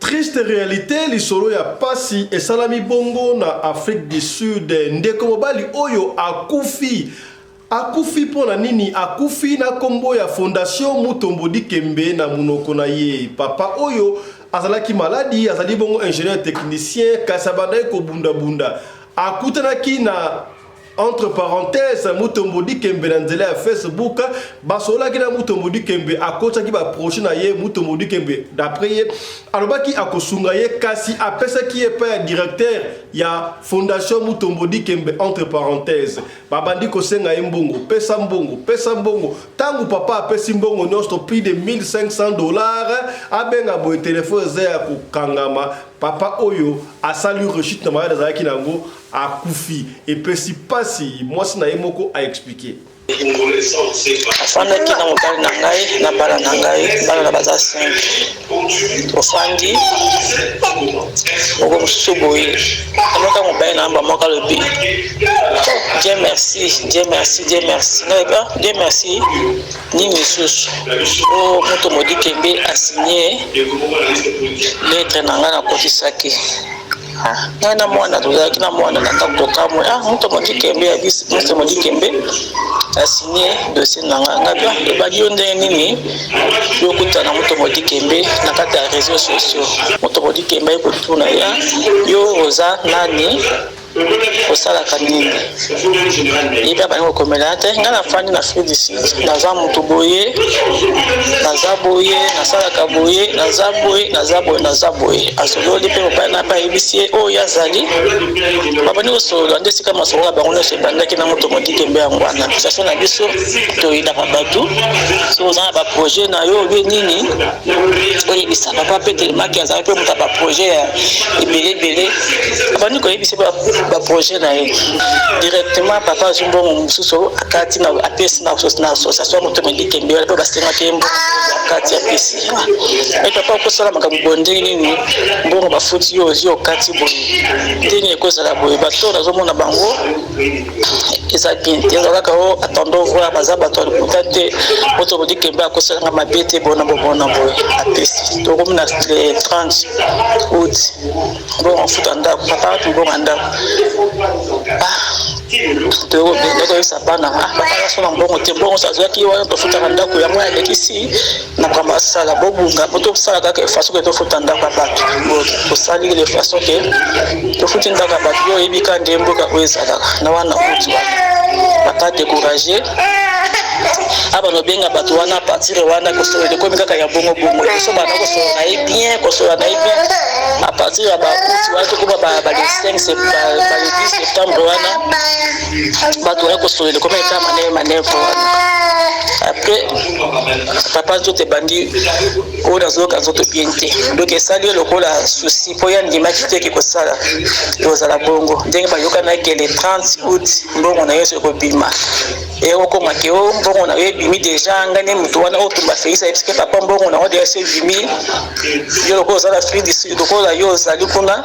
Triste réalité, lisolo ya pasi et salami bongo na Afrique du Sud. Ndeko mobali oyo akufi. Akufi pona nini? Akufi na kombo ya Fondation Mutombo Dikembe na munoko na ye. Papa oyo azalaki maladi, azali bongo ingénieur technicien, kasabanda ko bunda bunda. Akutanaki na entre parenthèses, Mutombo Dikembe na nzela ya Facebook, basola ki na Mutombo Dikembe akota ki ba projet na ye Mutombo Dikembe d'après ye alobaki akosunga ye kasi apesa ki ye pa directeur ya Fondation Mutombo Dikembe entre parenthèses babandi ko senga ye mbongo pesa mbongo tangu papa apesi mbongo nyonso plus de $1,500 abenga boy téléphone za ko kangama papa oyo asali rechute na malade za ki nango akufi et pesi pasi mwasi na ye moko a expliqué afandaki na mobali na ngai na bana na ngai bana na baza 5 ofandi oko mosusu boye amoka mobali na yamba moko alobi Dieu merci ngai merci nini lisusu o Mutombo Dikembe asigné lettre na ngai nakotisaki na mwana tozalaki na mwana na ndako tokamwe Mutombo Dikembe ya bisi Mutombo Dikembe a signé dossier na nganga ebaki yo ndenge nini yokutana Mutombo Dikembe na kati ya réseaux sociaux Mutombo Dikembe ekotuna ya yo oza nani osalaka nini yebi abandi kokomela te nga nafandi na Afrique du Sud naza moto boye naza boye nasalaka boye naza boye asololi mpe mobali na mpe ayebisi ye oyo azali babandi kosolola nde esika masolo na bango nyonso ebandaki na Mutombo Dikembe yango wana sasio na biso toyinaka bato so oza na baprojet na yo obi nini oyebisa papa mpe telemaki azalaki mpe moto ya baprojet ya ebele abandi koyebisa projet na ye directement papa zumbongo mususu akati na apesi na association Mutombo Dikembe pe basenga tembo akati ya pesi et papa ko sala makambo bonde nini mbongo bafuti yo zio kati boye ndenge ko sala boye bato na zomona bango eza bien kaka o attendons voir bazaba to peut-être Mutombo Dikembe akosala mabete bona boye apesi to comme na 30 août bon futanda papa mbongo ndako esabana bakala sona mbongo te mbongo sazwaki wana tofutaka ndako yango ya lekisi na kamba sala bobunga poto sala kaka façon que tofuta ndako ya bato tosali le façon que tofuti ndako ya bato yo ebika ndemboka ezalaka na wana uti wana baka décourager abano benga bato wana partir wana kosolo de komika kaya bongo so bana kosolo na bien à partir ya ba uti wana to ko ba le 5 septembre wana bato wana kosolo de komika manevo après papa tout bandi o nazoka zoto bien te donc esali lokola souci po ya ndima kiteke kosala tozala bongo ndenge bayoka na ke le 30 août mbongo na yeso ko bima et oko makeo mbongo na ye bimi déjà ngane mutu wana otumba feisa eske papa mbongo na ode ese bimi yo ko sala free d'ici ko la yo sali kuna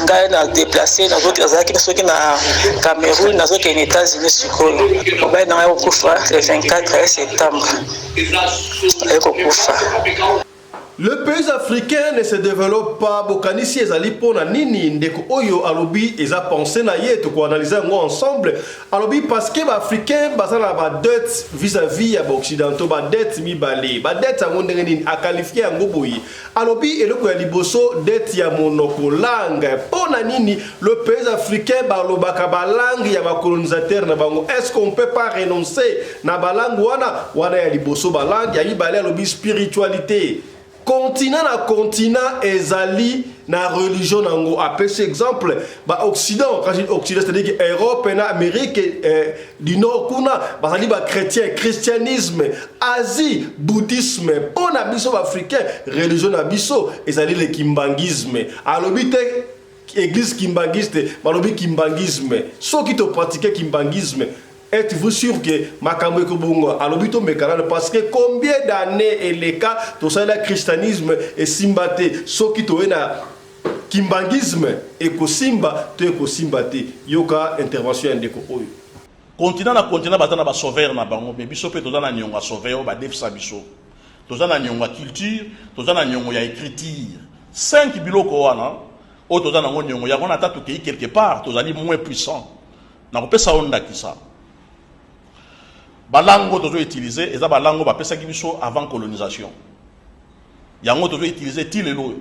ngai na déplacer na zoki azaki soki na Cameroun na zoki na États-Unis sikolo obai na yo kufa le 24 septembre eko kufa. Le pays africain ne se développe pas. Bokanisi ezali pona nini ndeko oyo alobi eza pensé na ye to ko analyser ngo ensemble. Alobi parce que ba africain bazala ba dette vis-à-vis ya occidentaux ba dette mibale. Ba dette ngo ndenge nini a qualifier ngo boyi. Alobi eloko ya liboso dette ya monoko langue. Pona nini le pays africain ba lobaka ba langue ya ba colonisateur na bango. Est-ce qu'on peut pas renoncer na ba langue wana ya liboso ba langue ya mibale alobi spiritualité. Continent na continent ezali na religion nango apesi exemple ba occident quand je dis occident c'est-à-dire que Europe et Amérique du Nord kuna bazali ba chrétien christianisme Asie bouddhisme pona biso africain religion na biso ezali le kimbangisme alobi te église kimbangiste balobi kimbangisme ceux qui te pratiquent kimbangisme. Êtes-vous sûr que Makambo Kobongo a l'obito mécanal parce que combien d'années et les cas tout ça le christianisme et simbate so qui toena kimbangisme et ko simba te ko simbate yoka intervention ndeko oyo continent na continent batana ba sauveur na bango be biso pe tozana nyonga sauveur ba defsa biso tozana nyonga culture tozana nyongo ya écriture 5 biloko wana o toza nango nyongo yango na tatu ki quelque part tozali moins puissant na kopesa onda kisa balango tozo utiliser eza balango bapesa ki biso avant colonisation yango tozo utiliser ti lelo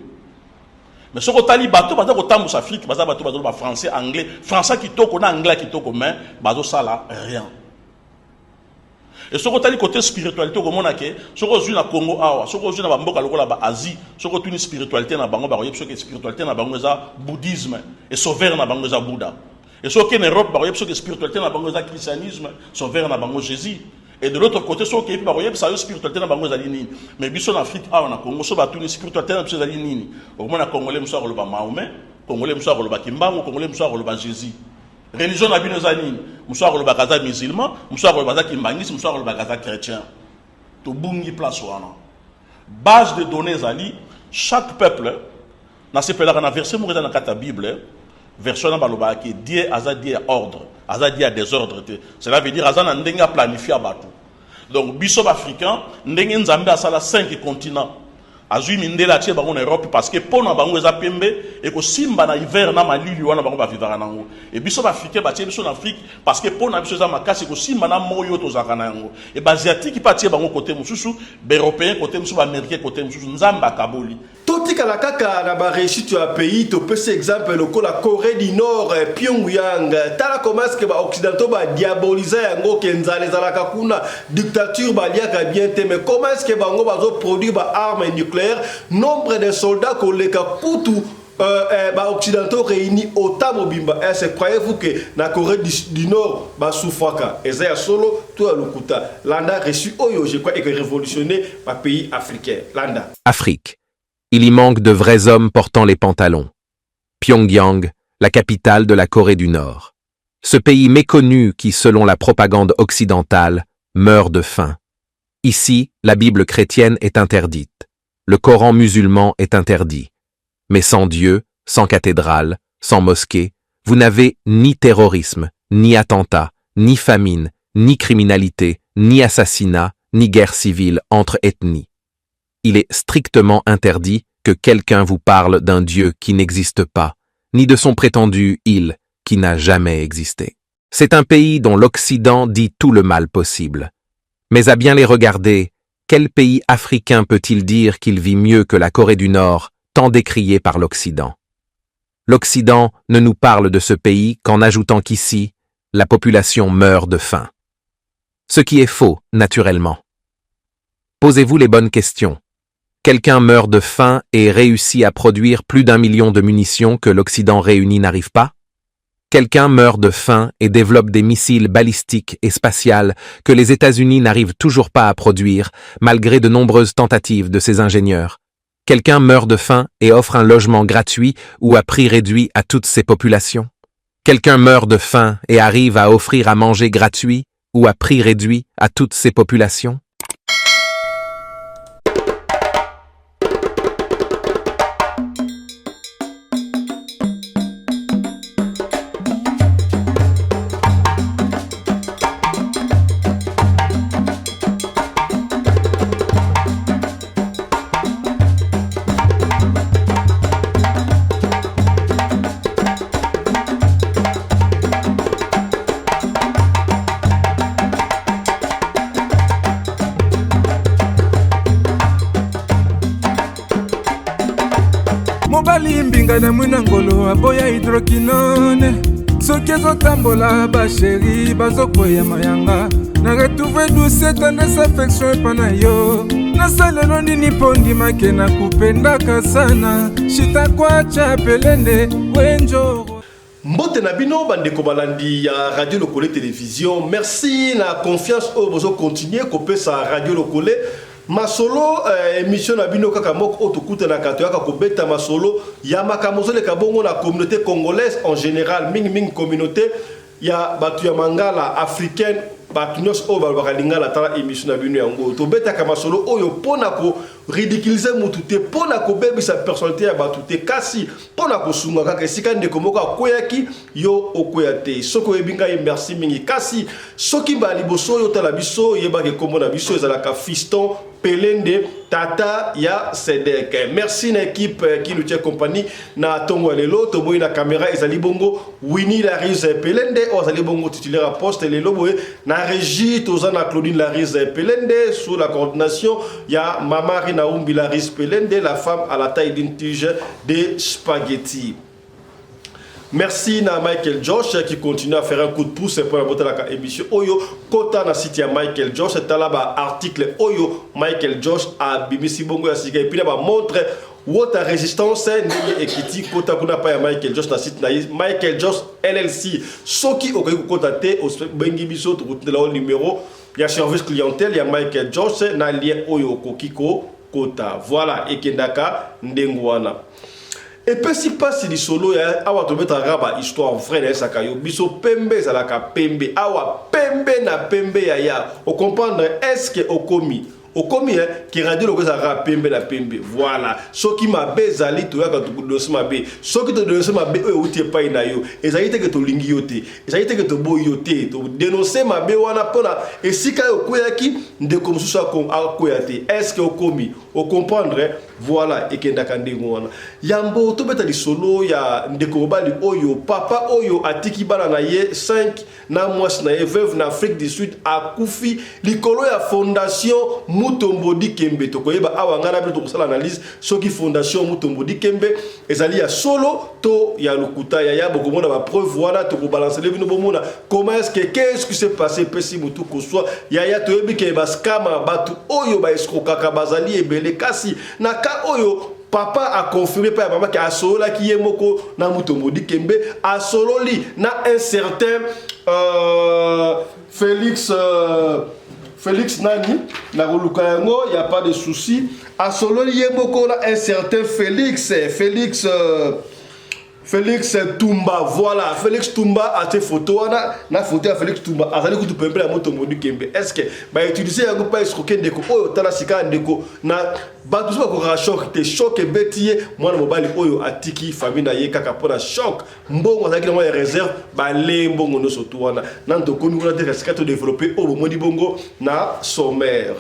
mais soko tali bato baza kotambusa Afrique baza bato bazo ba français anglais français kitoko na anglais kitoko mais bazo sala rien. Et ce côté côté spiritualité comme on a que ce qu'on na Congo awa ce qu'on na bamboka lokola ba Asie ce qu'on une spiritualité na bango ba yeb ce que spiritualité na bango za bouddhisme et sauveur na bango za Bouddha et ce qu'en Europe ba yeb ce que spiritualité na bango za christianisme sauveur na bango Jésus et de l'autre côté ce qui ba yeb ça spiritualité na bango za nini mais biso na Afrique awa na Congo so ba tuni spiritualité na biso za nini au moins na congolais musa ko ba Mahomet congolais musa ko ba Kimbangu congolais musa ko ba Jésus. Religion na bino za nini muso ko ba kaza musulman muso ko ba za kimbangisi muso ko ba kaza chrétien to bungi place wana base de données zali chaque peuple na se pela na verset mo na kata Bible version na baloba ki Dieu aza Dieu ordre aza Dieu désordre cela veut dire aza na ndenga planifier bato donc biso africain ndenge nzambe asala 5 continents azui mindela tie bango na Europe parce que pona bango eza pembe et ko simba na hiver na malili wana bango ba vivara nango et biso ba africain ba tie biso na Afrique parce que pona biso eza makasi ko simba na moyo to zaka nango et ba asiatique pa tie bango côté mususu ba européen côté mususu ba américain côté mususu nzamba kaboli totika la kaka na ba réussite ya pays to peut exemple loko la Corée du Nord Pyongyang tala comment est-ce que ba occidentaux ba diaboliser yango kenzale za la kakuna dictature ba liaka bien te mais comment est-ce que bango bazo produire ba armes nucléaires nombre de soldats koleka kutu occidentaux réunis autant mobimba est-ce que croyez-vous que na Corée du Nord ba soufaka ezaya solo tout à lokuta landa reçu oyo je crois que révolutionner ba pays africain landa Afrique. Il y manque de vrais hommes portant les pantalons. Pyongyang, la capitale de la Corée du Nord. Ce pays méconnu qui, selon la propagande occidentale, meurt de faim. Ici, la Bible chrétienne est interdite. Le Coran musulman est interdit. Mais sans Dieu, sans cathédrale, sans mosquée, vous n'avez ni terrorisme, ni attentat, ni famine, ni criminalité, ni assassinat, ni guerre civile entre ethnies. Il est strictement interdit que quelqu'un vous parle d'un Dieu qui n'existe pas, ni de son prétendu « il » qui n'a jamais existé. C'est un pays dont l'Occident dit tout le mal possible. Mais à bien les regarder, quel pays africain peut-il dire qu'il vit mieux que la Corée du Nord, tant décriée par l'Occident? L'Occident ne nous parle de ce pays qu'en ajoutant qu'ici, la population meurt de faim. Ce qui est faux, naturellement. Posez-vous les bonnes questions. Quelqu'un meurt de faim et réussit à produire plus d'1 million de munitions que l'Occident réuni n'arrive pas? Quelqu'un meurt de faim et développe des missiles balistiques et spatials que les États-Unis n'arrivent toujours pas à produire, malgré de nombreuses tentatives de ses ingénieurs. Quelqu'un meurt de faim et offre un logement gratuit ou à prix réduit à toutes ses populations. Quelqu'un meurt de faim et arrive à offrir à manger gratuit ou à prix réduit à toutes ses populations. mobali mbinga na mwina ngolo aboya hydroquinone soki ezotambola basheri bazokwea mayanga na retrouve douce tendresse affection epa na yo nasalelo nini mpo ndimake na kupendaka sana shitakwacha pelende wenjoro. Mbote na bino bandeko balandi ya Radio Lokole Télévision. Merci na confiance au bozo continuer kopé sa Radio Lokole. Masolo émission na bino kaka moko otokuta na kato yaka kobeta masolo ya makamozo le kabongo na communauté congolaise en général ming communauté ya batu ya mangala africaine batu nyos o balbaka lingala tala émission na bino yango to beta ka masolo oyo pona ko ridiculiser mutu te pona ko bebisa personnalité ya batu te kasi pona ko sunga kaka esika ndeko moko akoyaki yo okoya te soko ebinga merci mingi kasi soki bali boso yo tala biso yeba ke komona biso ezalaka fiston Pelende Tata ya Sedek. Merci à l'équipe qui nous tient compagnie. Na tongo lelo, toboy na caméra ezali bongo Winnie Larise Pelende, ozali bongo titulaire à poste lelo boy na régie tozana Claudine Larise Pelende sous la coordination ya Mamari Naumbi Larise Pelende, la femme à la taille d'une tige de spaghetti. Merci à Michael Josh qui continue à faire un coup de pouce pour la émission Oyo. Kota na site ya Michael Josh, c'est là article Oyo Michael Josh a BBC Bongo ya Siga et puis là montre Wota résistance ndenge ekiti kota kuna pa ya Michael Josh na site na Michael Josh LLC. Soki okoki kota te bengi biso to la numéro ya service clientèle ya Michael Josh na lien Oyo kokiko kota. Voilà ekendaka ndengwana. Et puis si passe di solo ya awa to mettre raba histoire vrai na sakayo biso pembe zalaka pembe awa pembe na pembe ya o comprendre est-ce que okomi qui radio le za pembe na pembe voilà soki mabe zali to ya ka to dosi mabe soki to dosi mabe o uti pa ina yo ezali te que to lingi yote ezali te que to boyote to dénoncer mabe wana pona esika yo koyaki ndeko mususu akoyate est-ce que okomi o comprendre voilà ekendaka ndengo wana yambo to beta di solo ya ndeko bali oyo papa oyo atiki bana na ye 5 na mwasi na ye veuve na Afrique du Sud akufi likolo ya fondation Mutombodi Kembe to koyeba awa ngana bi to kusala analyse soki fondation Mutombodi Kembe ezali ya solo to ya lukuta ya bokomona ba preuve wana to ko balancer le bino bomona comment est-ce que s'est passé pesi mutu ko soit ya to yebi ke ba scama batu oyo ba escroquaka bazali ebele kasi na ka oyo papa a confirmé par maman qui a solo la qui est moko na Mutombodi Kembe a solo li na un certain Félix Nani na Rolukayango, il n'y a pas de souci. A solo li est moko na un certain Félix Toumba, voilà, Félix Toumba a tes photos, na photo à Félix Toumba, a zali kutu pembe la Mutombodi Kembe. Est-ce que ba utiliser yango pa escroquer ndeko oyo tala sika ndeko na ba tout ça ko choc te choc betiye mwana mobali oyo atiki famille na ye kaka pona choc mbongo zaki na réserve ba le mbongo no soto wana na ndoko mi ko na te sika to développer obo modi bongo na sommaire.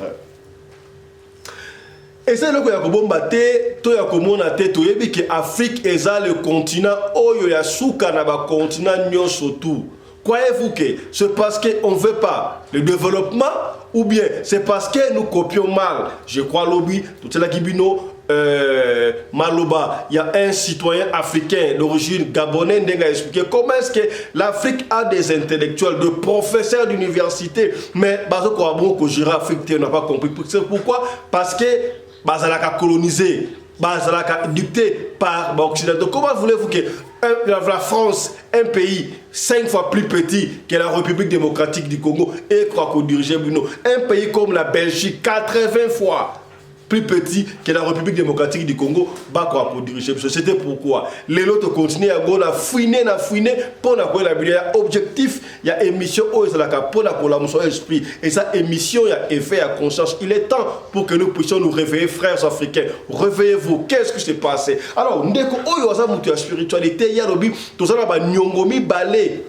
Et c'est le ko bomba te to ya komona te to yebi ke Afrique eza le continent oyo ya suka na ba continent nyonso tout. Croyez-vous que c'est parce qu'on ne veut pas le développement ou bien c'est parce que nous copions mal? Je crois lobby tout cela qui bino Maloba, il y a un citoyen africain d'origine gabonaise qui a expliqué comment est-ce que l'Afrique a des intellectuels, de professeurs d'université, mais bazo ko abon ko jira Afrique n'a pas compris. Pourquoi? Parce que bazalaka colonisé, bazalaka dicté par l'Occident. Comment voulez-vous que la France, un pays 5 fois plus petit que la République démocratique du Congo, et quoi qu'on dirige un pays comme la Belgique, 80 fois plus petit que la République démocratique du Congo, bah quoi pour diriger. C'était pourquoi les autres continuent à go na fouiner pour na quoi la objectif il y a émission pour la collaboration esprit et ça émission il y a effet à conscience. Il est temps pour que nous puissions nous réveiller, frères africains. Réveillez-vous. Qu'est-ce qui s'est passé? Alors ndeko oyo za mutu ya spiritualité ya lobi to za ba nyongomi balé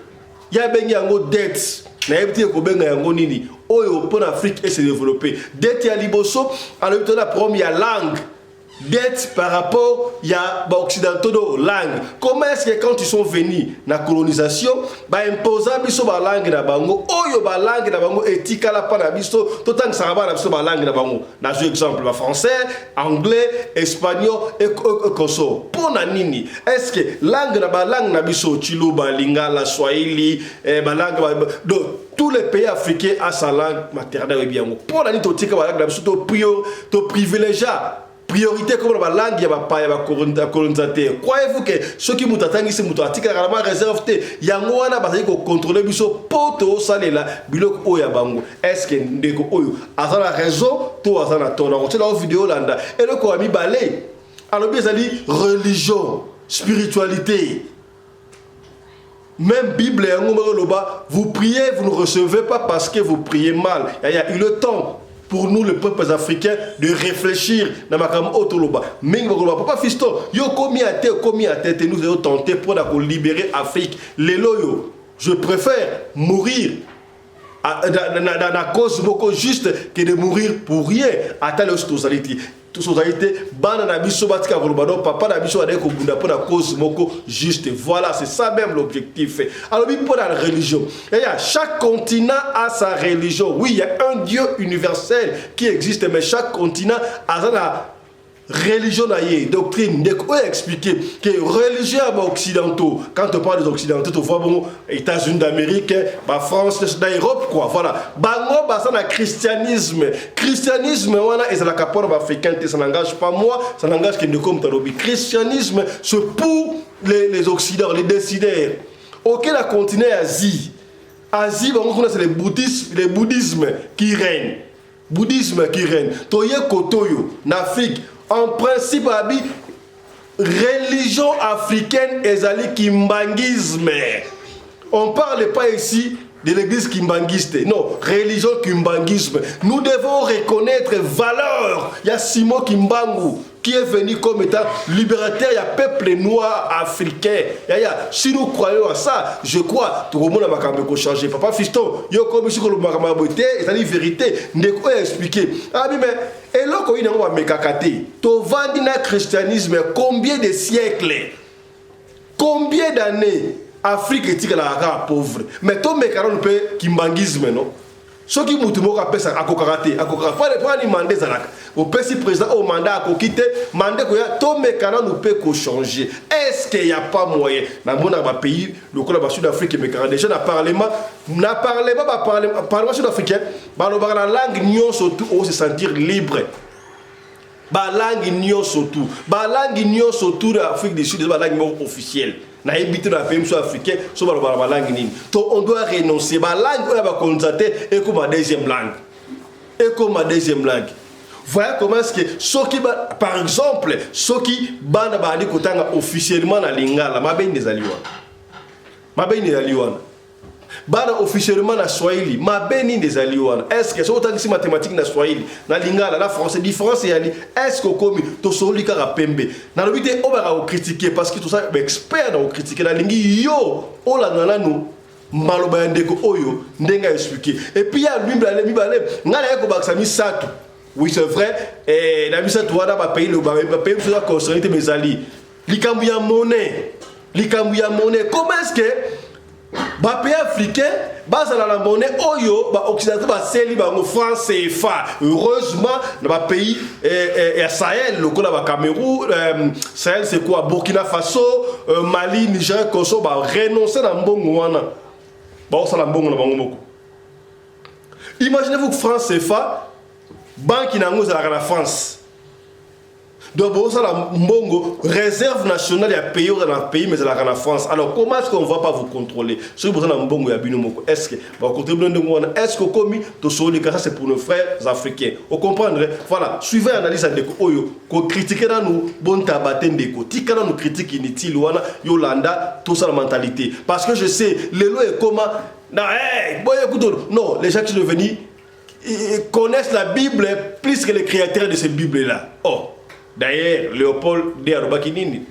ya bengi yango dette na yebiti ko benga yango nini oyo pour l'Afrique et se développer dette ya liboso alors la première langue dette par rapport à l'occidentaux langue. Comment est-ce que quand ils sont venus na colonisation ba imposer biso ba langue na bango oyo ba langue na bango etika la pa na biso totan ça va na biso ba langue na bango na jeu exemple ba français anglais espagnol et koso pour na nini est-ce que langue na biso chiluba lingala swahili ba langue donc tous les pays africains a sa langue maternelle bien pour la nini totika ba langue na biso to privilégier priorité comme la langue ya ba colonisateur. Croyez-vous que ceux qui mutatangi se mutatika la réserve te yango wana bazali ko contrôler biso poto salela biloko oya bango? Est-ce que ndeko oyo azana raison to azana tona ko tela vidéo landa et le ko ami balé alors bizali religion spiritualité même Bible yango loba vous priez vous ne recevez pas parce que vous priez mal. Il y a eu le temps pour nous, les peuples africains, de réfléchir dans ma cam autoloba. Mais papa fiston, yo commis à tête, nous allons tenter pour libérer l'Afrique. Les loyaux, je préfère mourir na cause beaucoup juste que de mourir pour rien. Attends le socialité. Toute socialité, bana na biso batika kolobado papa na biso adé ko bunda pour la cause moko juste. Voilà, c'est ça même l'objectif. Alors pour la religion, chaque continent a sa religion. Oui, il y a un Dieu universel qui existe, mais chaque continent a sa religion, doctrine. Donc, on a expliqué que religion occidentaux, quand on parle des occidentaux, tu vois, bon, États-Unis d'Amérique, France, d'Europe, quoi, voilà. Bango, ça, le christianisme. Christianisme, on a, et c'est la capone africaine, ça n'engage pas moi, ça n'engage que nous comme Talobi. Christianisme, c'est pour les Occidentaux, les décideurs. Auquel la continent Asie. Asie, c'est le bouddhisme qui règne. Bouddhisme qui règne. Toye Kotoyo, en Afrique. En principe, religion africaine est le kimbangisme. On ne parle pas ici de l'église kimbangiste. Non, religion kimbangisme. Nous devons reconnaître valeur. Il y a Simon Kimbangu qui est venu comme étant libérateur. Il y a peuple noir africain. Si nous croyons à ça, je crois, tout le monde a changé. Papa Fiston, il y a comme si on a c'est la vérité. Ne quoi expliquer. Ah mais et là quand il y a un mekakate, to vandina christianisme combien de siècles, combien d'années Afrique est la pauvre. Mais to mekara nous peut kimbangisme non. Ce qui m'a dit que c'est un karaté. Pas ni mandé zalak. Au président au mandat à quitter, mandé que tout mécano nous peut changer. Est-ce qu'il n'y a pas moyen dans mon pays, le Colombe Sud-Afrique et mécano déjà dans le Parlement, Parlement sud-africain, la langue n'y surtout on se sentir libre. La langue n'y surtout. La langue n'y surtout de l'Afrique du Sud, la langue officielle. Na habité dans le pays africain, la langue ni. On doit renoncer. La langue on va constater et comme deuxième langue. Et comme deuxième langue. Voilà comment est-ce que ceux qui par exemple ceux qui bana bandi kotanga officiellement na lingala mabeni des aliwa. Mabeni des aliwa. Bana officiellement na Swahili, mabeni des aliwa. Est-ce que c'est autant que mathématiques na Swahili, na lingala, na français, différence yali. Est-ce que comme to soli ka pembe. Na lobité on va critiquer parce que tout ça expert dans critiquer na lingi yo ola na nous maloba ndeko oyo ndenga expliquer. Et puis il y a lui balé ngala ko baksa misatu. Oui, c'est vrai. Et la mise à toi dans le pays, le pays où la construire mes alliés. L'Ikamouya monnaie. Comment est-ce que le pays africain, base à la monnaie, Oyo, occidental, France CFA. Heureusement, dans le pays Sahel, le Cameroun, Sahel, c'est quoi? Burkina Faso, Mali, Niger, Kosovo, renoncer à Mbongo. Imaginez-vous que France CFA. Banque nango za la France. Donc bon ça la mbongo réserve nationale ya pays dans le pays mais ça la France. Alors comment est-ce qu'on va pas vous contrôler? Ce que vous avez mbongo ya bino moko. Est-ce que va contrôler ndongo est-ce que commis to soli ça c'est pour nos frères africains. Vous comprendrez? Voilà, suivez l'analyse de oyo ko critiquer dans nous bon tabaté ndeko. Tika dans nous critique inutile wana Yolanda tout ça la mentalité parce que je sais les lois est comment non, les gens qui sont venus ils connaissent la Bible plus que les créateurs de cette Bible-là. Oh, d'ailleurs, Léopold de Arubakinini,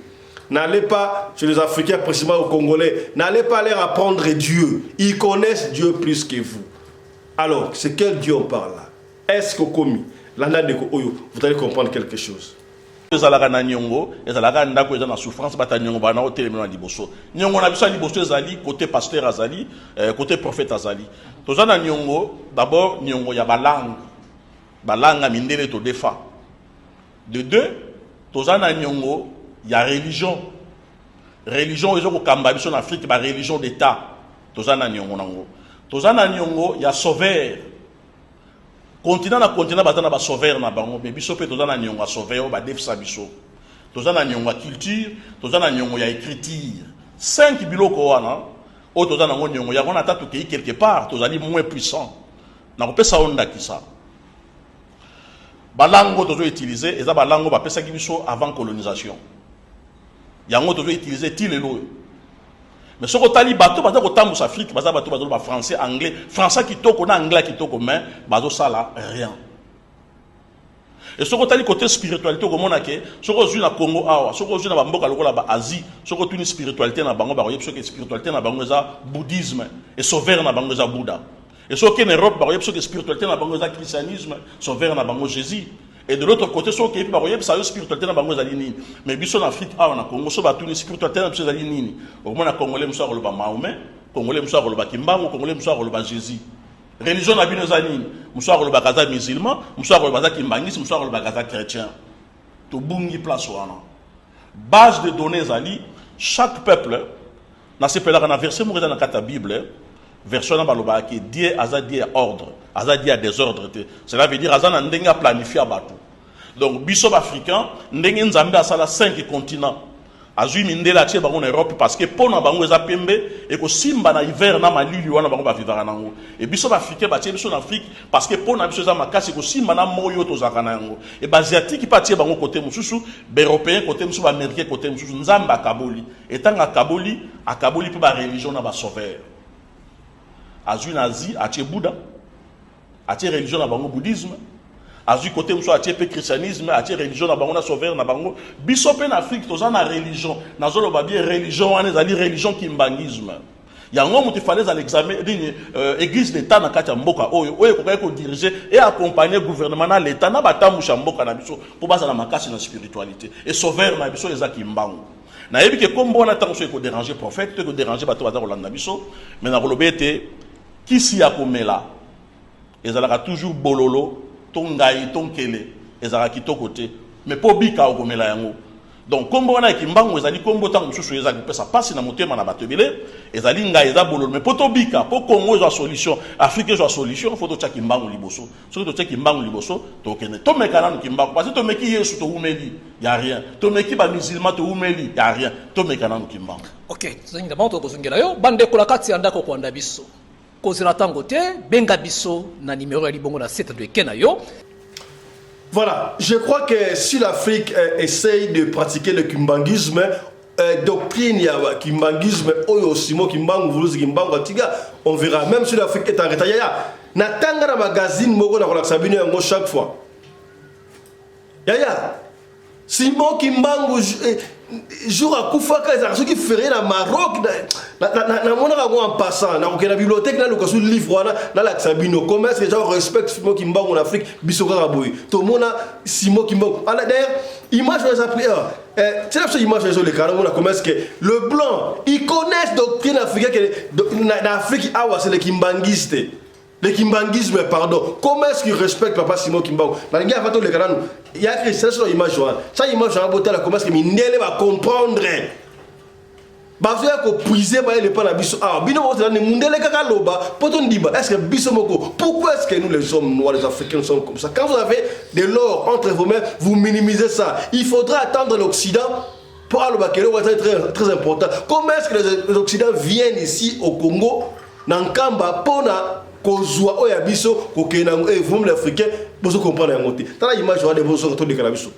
n'allez pas chez les Africains, précisément aux Congolais, n'allez pas leur apprendre Dieu. Ils connaissent Dieu plus que vous. Alors, c'est quel Dieu on parle là? Est-ce que commis vous allez comprendre quelque chose? ezalaka na nyongo ezalaka ndako eza na souffrance bata nyongo bana otelemela liboso nyongo na biso liboso ezali côté pasteur azali côté prophète azali toza na nyongo d'abord nyongo ya balanga mindele to defa de deux toza na nyongo ya religion ezo ko kamba biso na Afrique ba religion d'état toza na nyongo nango toza na nyongo ya sauveur continent na continent batana ba sauveur na bango mais biso pe tozana nyongo sauveur ba defsa biso tozana nyongo culture tozana nyongo ya écriture 5 biloko wana o tozana nyongo ya kona tatu ke quelque part tozali moins puissant na kopesa onda kisa balango tozo utiliser eza balango ba pesa biso avant colonisation yango tozo utiliser tilelo. Mais ce que tali bateau baza ko tambusa Afrique baza bateau bazo ba français anglais français qui toko na anglais qui toko mais bazo sala rien. Et ce que tali côté spiritualité ko mona ke ce que na Congo awa ce que na ba mboka lokola ba Asie ce que tuni spiritualité na bango ba yeb ce que spiritualité na bango za bouddhisme et sauveur na bango za Bouddha. Et ce qui est en Europe, il y a une spiritualité dans le christianisme, sont vers dans Jésus. Et de l'autre côté, ce qui est il y a une spiritualité dans le Zalini. Mais en Afrique, on a Congo, on a une spiritualité dans le Zalini. Au moins, on a Congolais, on a le Mahomet, Congolais, on a le Kimbango, Congolais, on a le Jésus. Religion n'a pas de Zalini. On a le Gaza musulman, on a le Gaza Kimbangis, on a le Gaza chrétien. Tout bungi place wana. Base de données Zali, chaque peuple, dans ce pays-là, on a versé dans la Bible. Version na baloba ki Dieu aza Dieu ordre, aza Dieu désordre. Cela veut dire aza na ndenga planifier bato. Donc biso africain ndenge nzambe asala 5 continents. Azui mindela tie bango na Europe parce que pona bango eza pembe et ko simba na hiver na malili wana bango ba vivara nango. Et biso africain ba tie biso en Afrique parce que pona biso eza makasi ko simba na moyo to zakana yango. Et ba asiatique pa tie bango côté mususu, ba européen côté mususu, ba américain côté mususu, nzamba kaboli. Etanga kaboli, akaboli pe ba religion na ba sauveur. Azu nazi, atie Bouddha, atie religion na bango bouddhisme, azu côté muso atie pe christianisme, atie religion na bango na sauveur na bango. Biso pe en Afrique toza na religion, na zolo ba bien religion wana ezali religion kimbangisme. Yango mutu fallait à l'examen église d'état na kati ya mboka oyo ko diriger et accompagner gouvernement na l'état na batamusha mboka na biso pour baza na makasi na spiritualité et sauveur na biso eza kimbango. Na yebi ke kombo na tango ko déranger prophète, ko déranger bato baza kolanda biso, mais na kolobete kisi ya komela ezalaka toujours bololo tongai tonkele ezalaka kitoko te mais po bika okomela yango. Donc kombo wana kimbango ezali kombo tango mususu ezali pesa pasi na motema na bato ebele ezali ngai eza bololo mais po to bika po Congo ezwa solution, Afrique ezwa solution, faut to tya kimbango liboso. Soki to tya kimbango liboso to kende to mekana no kimbango parce que to meki Yesu to umeli y a rien, to meki ba musulman to umeli y a rien, to mekana no kimbango. OK, zinga bantu kozongela yo bande kola kati andako ko anda biso. Kozela tango te benga biso na numéro ya libongo na 7 de Kenayo. Voilà, je crois que si l'Afrique essaye de pratiquer le kimbangisme, doctrine ya kimbangisme, oyo simo kimbangu vuluzi kimbangu atiga, on verra même si l'Afrique est en retard. Natanga na magazine moko na kola sabine yango chaque fois. Yaya, Simon Kimbangu jour à Koufaka, ils ont ceux qui feraient dans Maroc, dans mon en passant, dans la bibliothèque, dans le livre, dans la Sabino, comment est-ce que les gens respectent Simon Kimbangu en Afrique, Bissora Raboui, tout le monde a Simon Kimbangu. D'ailleurs, image de la c'est la image de les carreaux, comment est-ce que le blanc, ils connaissent la doctrine africaine, dans l'Afrique, c'est les Kimbanguistes. Le kimbangisme, pardon. Comment est-ce qu'il respecte Papa Simon Kimbangu? Il y a écrit ça sur l'image. Ça, image, comment est-ce que Mindele va comprendre? Parce que puiser les pas biso. Ah, bino Mindele kakaloba. Est-ce que biso moko? Pourquoi est-ce que nous les hommes noirs, les Africains sommes comme ça? Quand vous avez de l'or entre vos mains, vous minimisez ça. Il faudra attendre l'Occident. Pour c'est très important. Comment est-ce que les Occidentaux viennent ici au Congo, dans Kamba, pour kozwa oya biso kokena vous l'Africain pour comprendre la montée. Tala image de bozo to de kalabiso.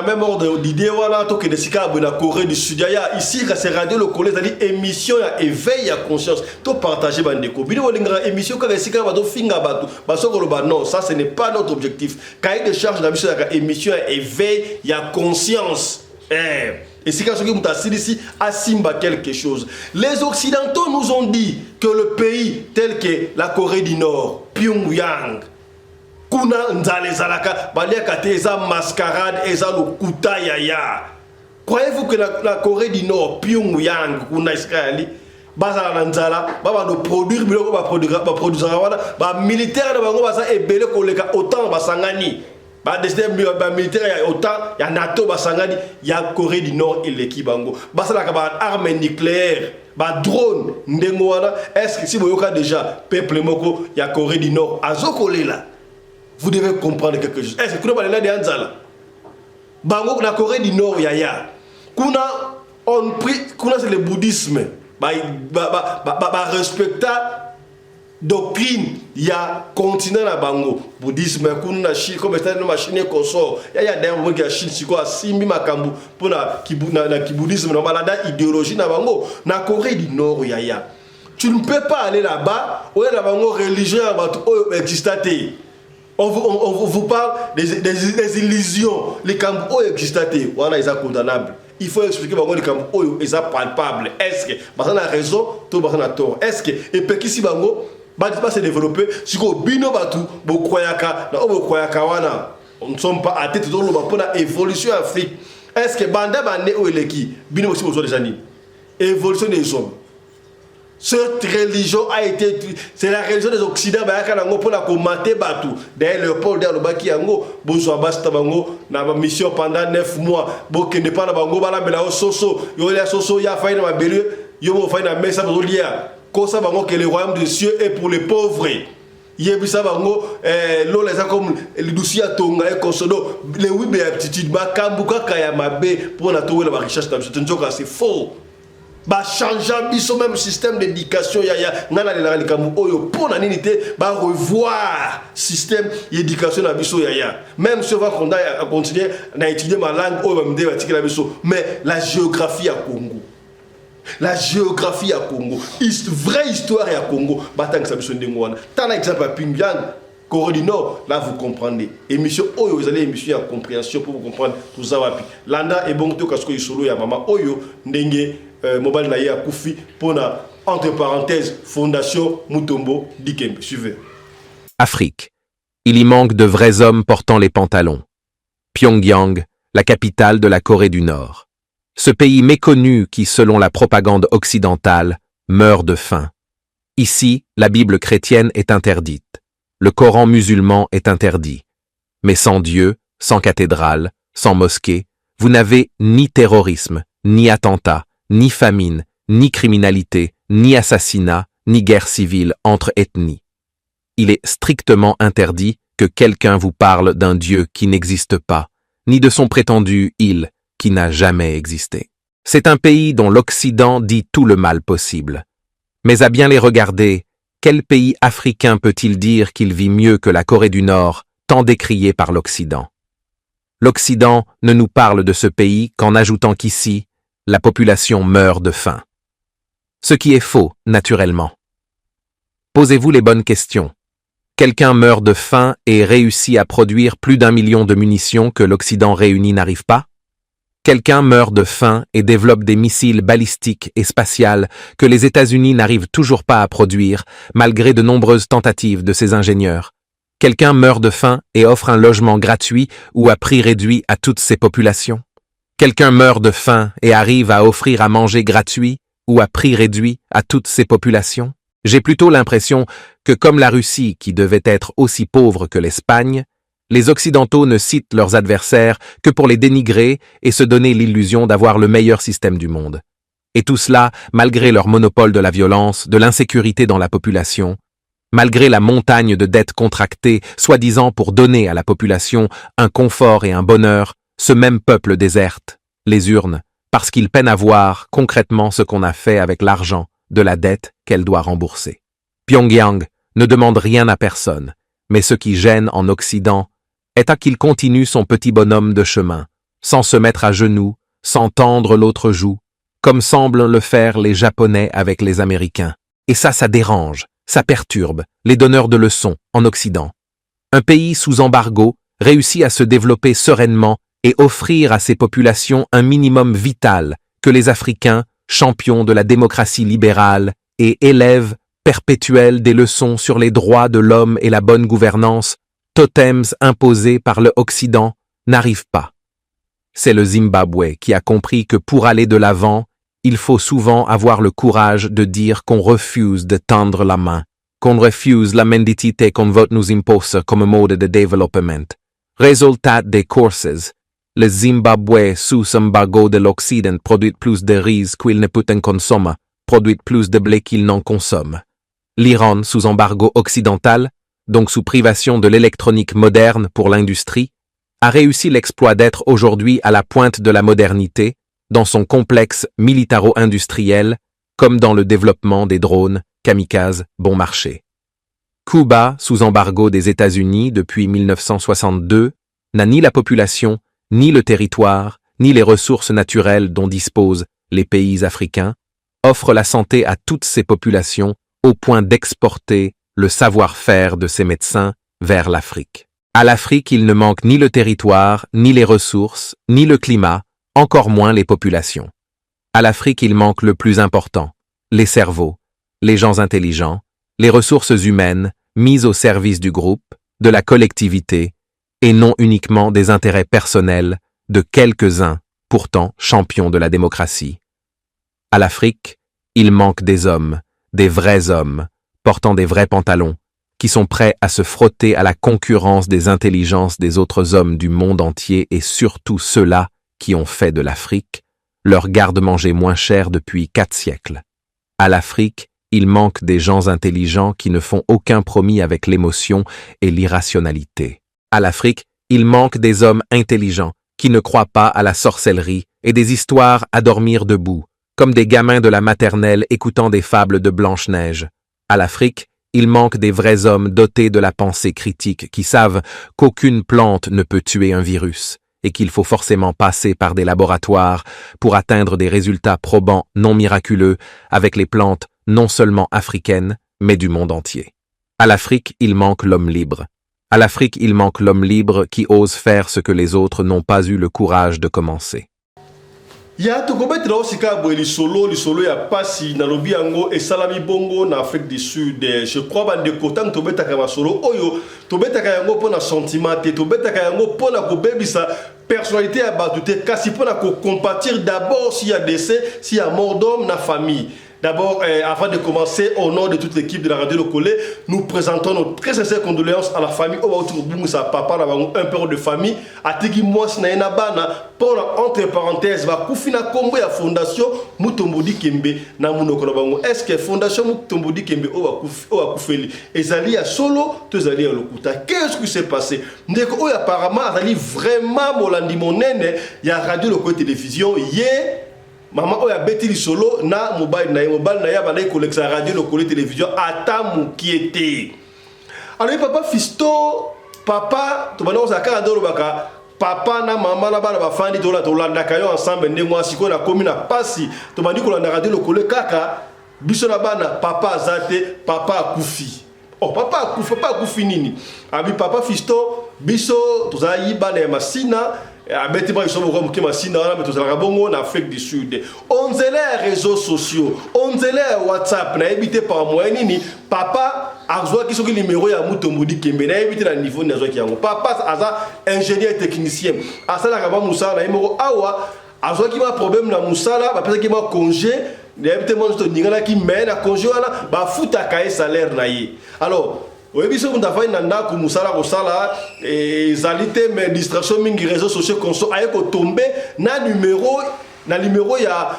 Même ordre d'idée voilà to que des sika na Corée du Sud ya ici c'est radio le collège ali émission ya éveil ya conscience to partager bandeko bino linga émission ka sika ba to finga batu ba sokolo ba non ça ce n'est pas notre objectif cahier de charge na biso ya émission ya éveil ya conscience et si quand on t'a ici à Simba quelque chose les occidentaux nous ont dit que le pays tel que la Corée du Nord Pyongyang kuna nzala ezalaka baliaka te eza mascarade eza lokuta yaya. Croyez-vous que la Corée du Nord Pyongyang kuna Israeli bazala na nzala babando produire biloko baproduire wana bamilitaire na bango baza ebele koleka autant basangani badeside bamilitaire ya autant ya NATO basangani ya Corée du Nord eleki bango basalaka baarme nucléaire badrone ndengo wana. Est-ce que si boyoka déjà peuple moko ya Corée du Nord azokolela, vous devez comprendre quelque chose. Est-ce que kuna balela de nzala bango na Corée du Nord yaya kuna on prie kuna c'est le bouddhisme respecta doctrine ya continent na bango bouddhisme kuna na Chine comme état de machine consort ya d'ailleurs que Chine siko asimbi makambu pona na bouddhisme na balada idéologie na bango na Corée du Nord yaya. Tu ne peux pas aller là-bas ou na bango religion existate. On vous parle des illusions. Les camps existent, voilà, ils sont condamnables. Il faut expliquer que les camps sont palpables. Est-ce que on a raison, tout on a tort. Est-ce que et puis si bango va se développer, si ko bino batu bo koyaka na obo koyaka wana, on ne sommes pas à tête de l'eau pour la évolution Afrique. Est-ce que banda bande o eleki bino aussi besoin des années. Évolution des hommes. Cette religion a été, c'est la religion des Occidentaux. Pour la commater batu. D'ailleurs, Léopold Delobaki yango, bozo basta bango na mission pendant 9 mois. Boke ne pas na bango bala bela soso. Yo ya soso ya faina ma belu. Yo mo faina mesa bolia. Kosa bango que le royaume des cieux est pour les pauvres. Yebisa bango l'eau les a comme le dossier tonga et consodo. Les oui béatitude ba kambuka kaya mabe pour na trouver la richesse dans ce nzoka c'est faux. Ba changer biso même système d'éducation yaya ngana la likamu oyo pour na nini te ba revoir système d'éducation na biso yaya. Même si on va continuer à étudier ma langue oyo ba mde ba tikela biso, mais la géographie à Congo, la géographie à Congo, vraie histoire à Congo batang sa biso ndengo wana. Tant exemple à Pyongyang, Corée du Nord, là vous comprenez. Émission Oyo, vous allez émission à compréhension pour vous comprendre tout ça. Landa et bon tout parce que solo ya maman Oyo ndenge mobile na ya Koufi pour na entre parenthèses Fondation Mutombo Dikembe. Suivez. Afrique. Il y manque de vrais hommes portant les pantalons. Pyongyang, la capitale de la Corée du Nord. Ce pays méconnu qui, selon la propagande occidentale, meurt de faim. Ici, la Bible chrétienne est interdite. Le Coran musulman est interdit. Mais sans Dieu, sans cathédrale, sans mosquée, vous n'avez ni terrorisme, ni attentat, ni famine, ni criminalité, ni assassinat, ni guerre civile entre ethnies. Il est strictement interdit que quelqu'un vous parle d'un Dieu qui n'existe pas, ni de son prétendu « il » qui n'a jamais existé. C'est un pays dont l'Occident dit tout le mal possible. Mais à bien les regarder, quel pays africain peut-il dire qu'il vit mieux que la Corée du Nord, tant décriée par l'Occident? L'Occident ne nous parle de ce pays qu'en ajoutant qu'ici, la population meurt de faim. Ce qui est faux, naturellement. Posez-vous les bonnes questions. Quelqu'un meurt de faim et réussit à produire plus d'1 million de munitions que l'Occident réuni n'arrive pas? Quelqu'un meurt de faim et développe des missiles balistiques et spatials que les États-Unis n'arrivent toujours pas à produire, malgré de nombreuses tentatives de ses ingénieurs. Quelqu'un meurt de faim et offre un logement gratuit ou à prix réduit à toutes ses populations. Quelqu'un meurt de faim et arrive à offrir à manger gratuit ou à prix réduit à toutes ses populations. J'ai plutôt l'impression que comme la Russie, qui devait être aussi pauvre que l'Espagne, les Occidentaux ne citent leurs adversaires que pour les dénigrer et se donner l'illusion d'avoir le meilleur système du monde. Et tout cela, malgré leur monopole de la violence, de l'insécurité dans la population, malgré la montagne de dettes contractées, soi-disant pour donner à la population un confort et un bonheur, ce même peuple déserte les urnes, parce qu'il peine à voir concrètement ce qu'on a fait avec l'argent de la dette qu'elle doit rembourser. Pyongyang ne demande rien à personne, mais ce qui gêne en Occident est à qu'il continue son petit bonhomme de chemin, sans se mettre à genoux, sans tendre l'autre joue, comme semblent le faire les Japonais avec les Américains. Et ça dérange, ça perturbe les donneurs de leçons en Occident. Un pays sous embargo réussit à se développer sereinement et offrir à ses populations un minimum vital que les Africains, champions de la démocratie libérale et élèves perpétuels des leçons sur les droits de l'homme et la bonne gouvernance, totems imposés par le Occident, n'arrivent pas. C'est le Zimbabwe qui a compris que pour aller de l'avant, il faut souvent avoir le courage de dire qu'on refuse de tendre la main, qu'on refuse la mendicité qu'on vote nous impose comme mode de développement. Résultat des courses, le Zimbabwe sous embargo de l'Occident produit plus de riz qu'il ne peut en consommer, produit plus de blé qu'il n'en consomme. L'Iran sous embargo occidental, donc sous privation de l'électronique moderne pour l'industrie, a réussi l'exploit d'être aujourd'hui à la pointe de la modernité, dans son complexe militaro-industriel, comme dans le développement des drones, kamikazes, bon marché. Cuba, sous embargo des États-Unis depuis 1962, n'a ni la population, ni le territoire, ni les ressources naturelles dont disposent les pays africains, offre la santé à toutes ces populations au point d'exporter le savoir-faire de ses médecins vers l'Afrique. À l'Afrique, il ne manque ni le territoire, ni les ressources, ni le climat, encore moins les populations. À l'Afrique, il manque le plus important, les cerveaux, les gens intelligents, les ressources humaines mises au service du groupe, de la collectivité, et non uniquement des intérêts personnels de quelques-uns, pourtant champions de la démocratie. À l'Afrique, il manque des hommes, des vrais hommes, portant des vrais pantalons, qui sont prêts à se frotter à la concurrence des intelligences des autres hommes du monde entier et surtout ceux-là qui ont fait de l'Afrique leur garde-manger moins cher depuis 4 siècles. À l'Afrique, il manque des gens intelligents qui ne font aucun promis avec l'émotion et l'irrationalité. À l'Afrique, il manque des hommes intelligents qui ne croient pas à la sorcellerie et des histoires à dormir debout, comme des gamins de la maternelle écoutant des fables de Blanche-Neige. À l'Afrique, il manque des vrais hommes dotés de la pensée critique qui savent qu'aucune plante ne peut tuer un virus et qu'il faut forcément passer par des laboratoires pour atteindre des résultats probants non miraculeux avec les plantes non seulement africaines, mais du monde entier. À l'Afrique, il manque l'homme libre. À l'Afrique, il manque l'homme libre qui ose faire ce que les autres n'ont pas eu le courage de commencer. Ya tokobetela osika boye lisolo ya pasi na lobi yango esalami bongo na Afrique du Sud. Je crois bandeko tant tobetaka masolo oyo tobetaka yango pona sentiment te, tobetaka yango pona kobebisa personnalité ya bato te, kasi pona ko compatir d'abord s'il y a décès, s'il y a mort d'homme na famille. D'abord, avant de commencer, au nom de toute l'équipe de la Radio Le Collet, nous présentons nos très sincères condoléances à la famille. Sa papa, un père de famille, a tigi mwasi na enabana pour entre parenthèses, va kufina kombo ya fondation Mutombodi Kembe na munoko na bango. Est-ce que fondation Mutombodi Kembe o kufeli ezali ya solo, to ezali ya lokuta? Qu'est-ce qui s'est passé? Ndeko o apparemment azali vraiment molandi monene ya Radio Le Collet télévision hier. Maman oya beti li solo na mobile na ya bana collection Radio Le Collet télévision atamu qui était. Alors papa fisto papa to bana osaka ndolo baka papa na mama na bana bafandi to landa kayo ensemble ndengwa siko na komi na pasi to bandi ko landa Radio Le Collet kaka biso na bana papa azate papa akufi. Oh papa akufi nini? Abi papa fisto biso to za yiba na masina abetiba isomo ko mukima sina wana betozalaka bongo na Afrique du Sud. On zele réseaux sociaux, on zele WhatsApp na ebité par moyen nini papa azwa kisoki numéro ya Mutombodi Kembe na ebité na niveau na zoki yango. Papa aza ingénieur technicien. Asala ka ba musala na imoko awa azwa ki ma problème na musala ba pesa ki ma congé na ebité mo to ningana ki me na congé wana ba futa ka salaire na ye. Alors oui, bien sûr, on a fait un anda comme ça là, et zalité mais distraction mingi réseaux sociaux qu'on soit ailleurs tomber na numéro il y a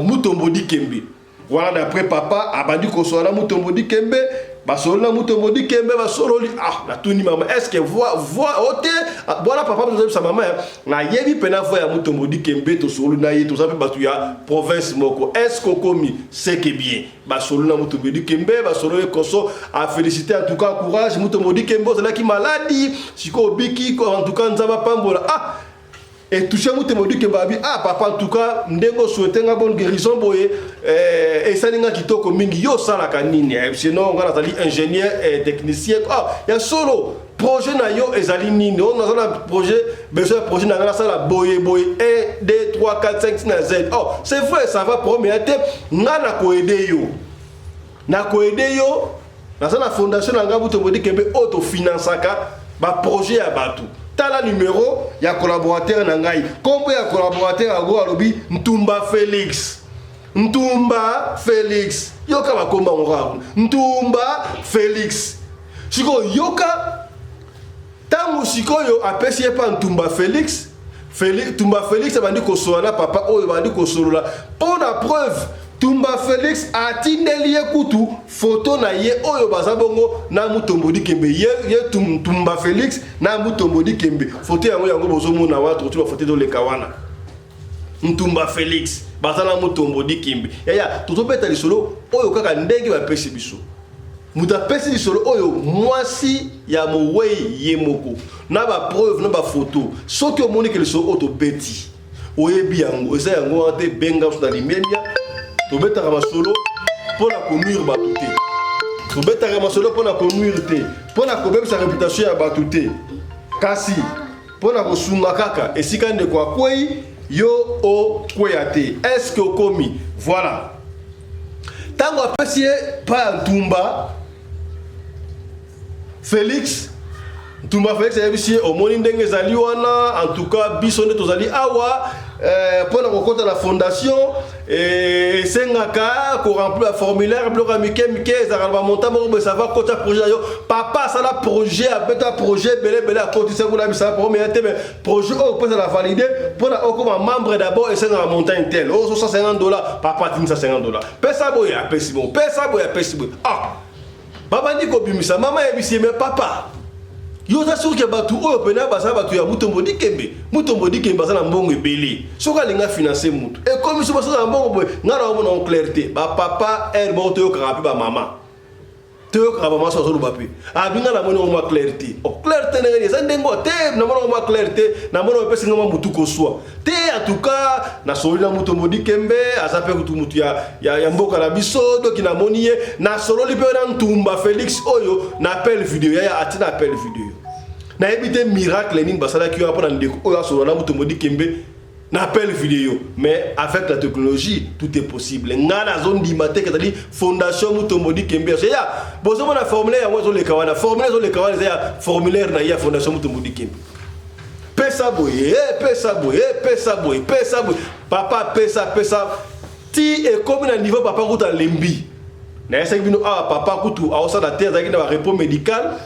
Mutombodi Kembe. Voilà d'après papa abandi qu'on soit na Mutombodi Kembe, ba solo na Mutombodi Kembe ba solo li la tout ni maman est-ce que voit oté voilà papa nous sa maman na yebi pena voix ya Mutombodi Kembe to solo na ye to ça ba tu ya province moko est-ce qu'on commis c'est que bien ba solo na Mutombodi Kembe ba solo ko so a féliciter en tout cas courage Mutombodi Kembe c'est là qui maladie siko biki en tout cas nzaba pambola et toucher Mutombodi Kembe papa en tout cas ndengo souhaiter nga bonne guérison boye et ça ninga kitoko mingi yo sala kanini sinon on a tali ingénieur et technicien ya solo projet na yo ezali nini on a un projet besoin projet na ngala sala boye 1 2 3 4 5 6 na z c'est vrai ça va premier été nga na ko aider yo dans la fondation nanga Mutombo Dikembe autofinancaka ba projet ya batu. Tala numéro ya collaborateur nangai. Combien ya collaborateur ago alobi Ntumba Félix. Ntumba Félix. Yoka bakomba ngora. Ntumba Félix. Siko yoka tangu sikoyo apesi pa Ntumba Félix. Ntumba Félix bandi kosola papa oyo bandi kosolola. Pour la preuve Ntumba Félix a tindeli kutu photo na ye oyo bazabongo na Mutombo Dikembe ye Ntumba Félix na Mutombo Dikembe photo yango bozomo na watu tu photo do le kawana Ntumba Félix bazana Mutombo Dikembe ya totobeta lisolo oyo kaka ndenge ba pesi biso muta pesi lisolo oyo mwasi ya mowei ye moko na ba preuve na ba photo soki omoni ke lisolo auto beti oyebi yango eza yango ate benga na limemia tobetaka masolo pona konuire batu te tobetaka masolo pona konuire te pona kobebisa réputation ya batu te kasi pona kosunga kaka esika ndeko akwei yo okweya te est-ce que okomi voilà tango apesi pa Ntumba Félix ayebisi omoni ndenge ezali wana en tout cas biso nde tozali awa pour la la fondation et sengaka ko remplir le formulaire bloka mike za ba monta mo ça va côté projet yo papa ça la projet a beta projet belé à côté ça kuna bisa pour mais projet au peut la valider pour la comme membre d'abord et senga montagne tel oh $150 papa tin $150 pesa boya pesi bon ah baba ndiko bimisa mama yebisi mais papa yo ta sûr que batu oyo pena basa batu ya Mutombo Dikembe basa na mbongo ebele soka linga financer mutu et comme so basa na mbongo boy ngara o mona clarté ba papa el bo to ka ba mama to ka ba maso so lubapi abinga na mona o clarté o clarté na ngani ndengo te na mona o clarté na mona o pesi ngama mutu ko swa te en tout cas na solo na Mutombo Dikembe azape kutu mutu ya mboka na biso do kina moniye na solo lipe na Ntumba Félix oyo na appel vidéo ya atina appel vidéo na ebité miracle ning basala ki apona ndeko oyo solo na Mutombo Dikembe na appel vidéo mais avec la technologie tout est possible ngana zone dimate que fondation Mutombo Dikembe ya bozo na formulaire ya zo le kawana formulaire zo le kawana ya formulaire na ya fondation Mutombo Dikembe pesa boye papa pesa ti et comme na niveau papa kuta lembi na esa bino ah papa kutu a osa na terre zaki na repos médical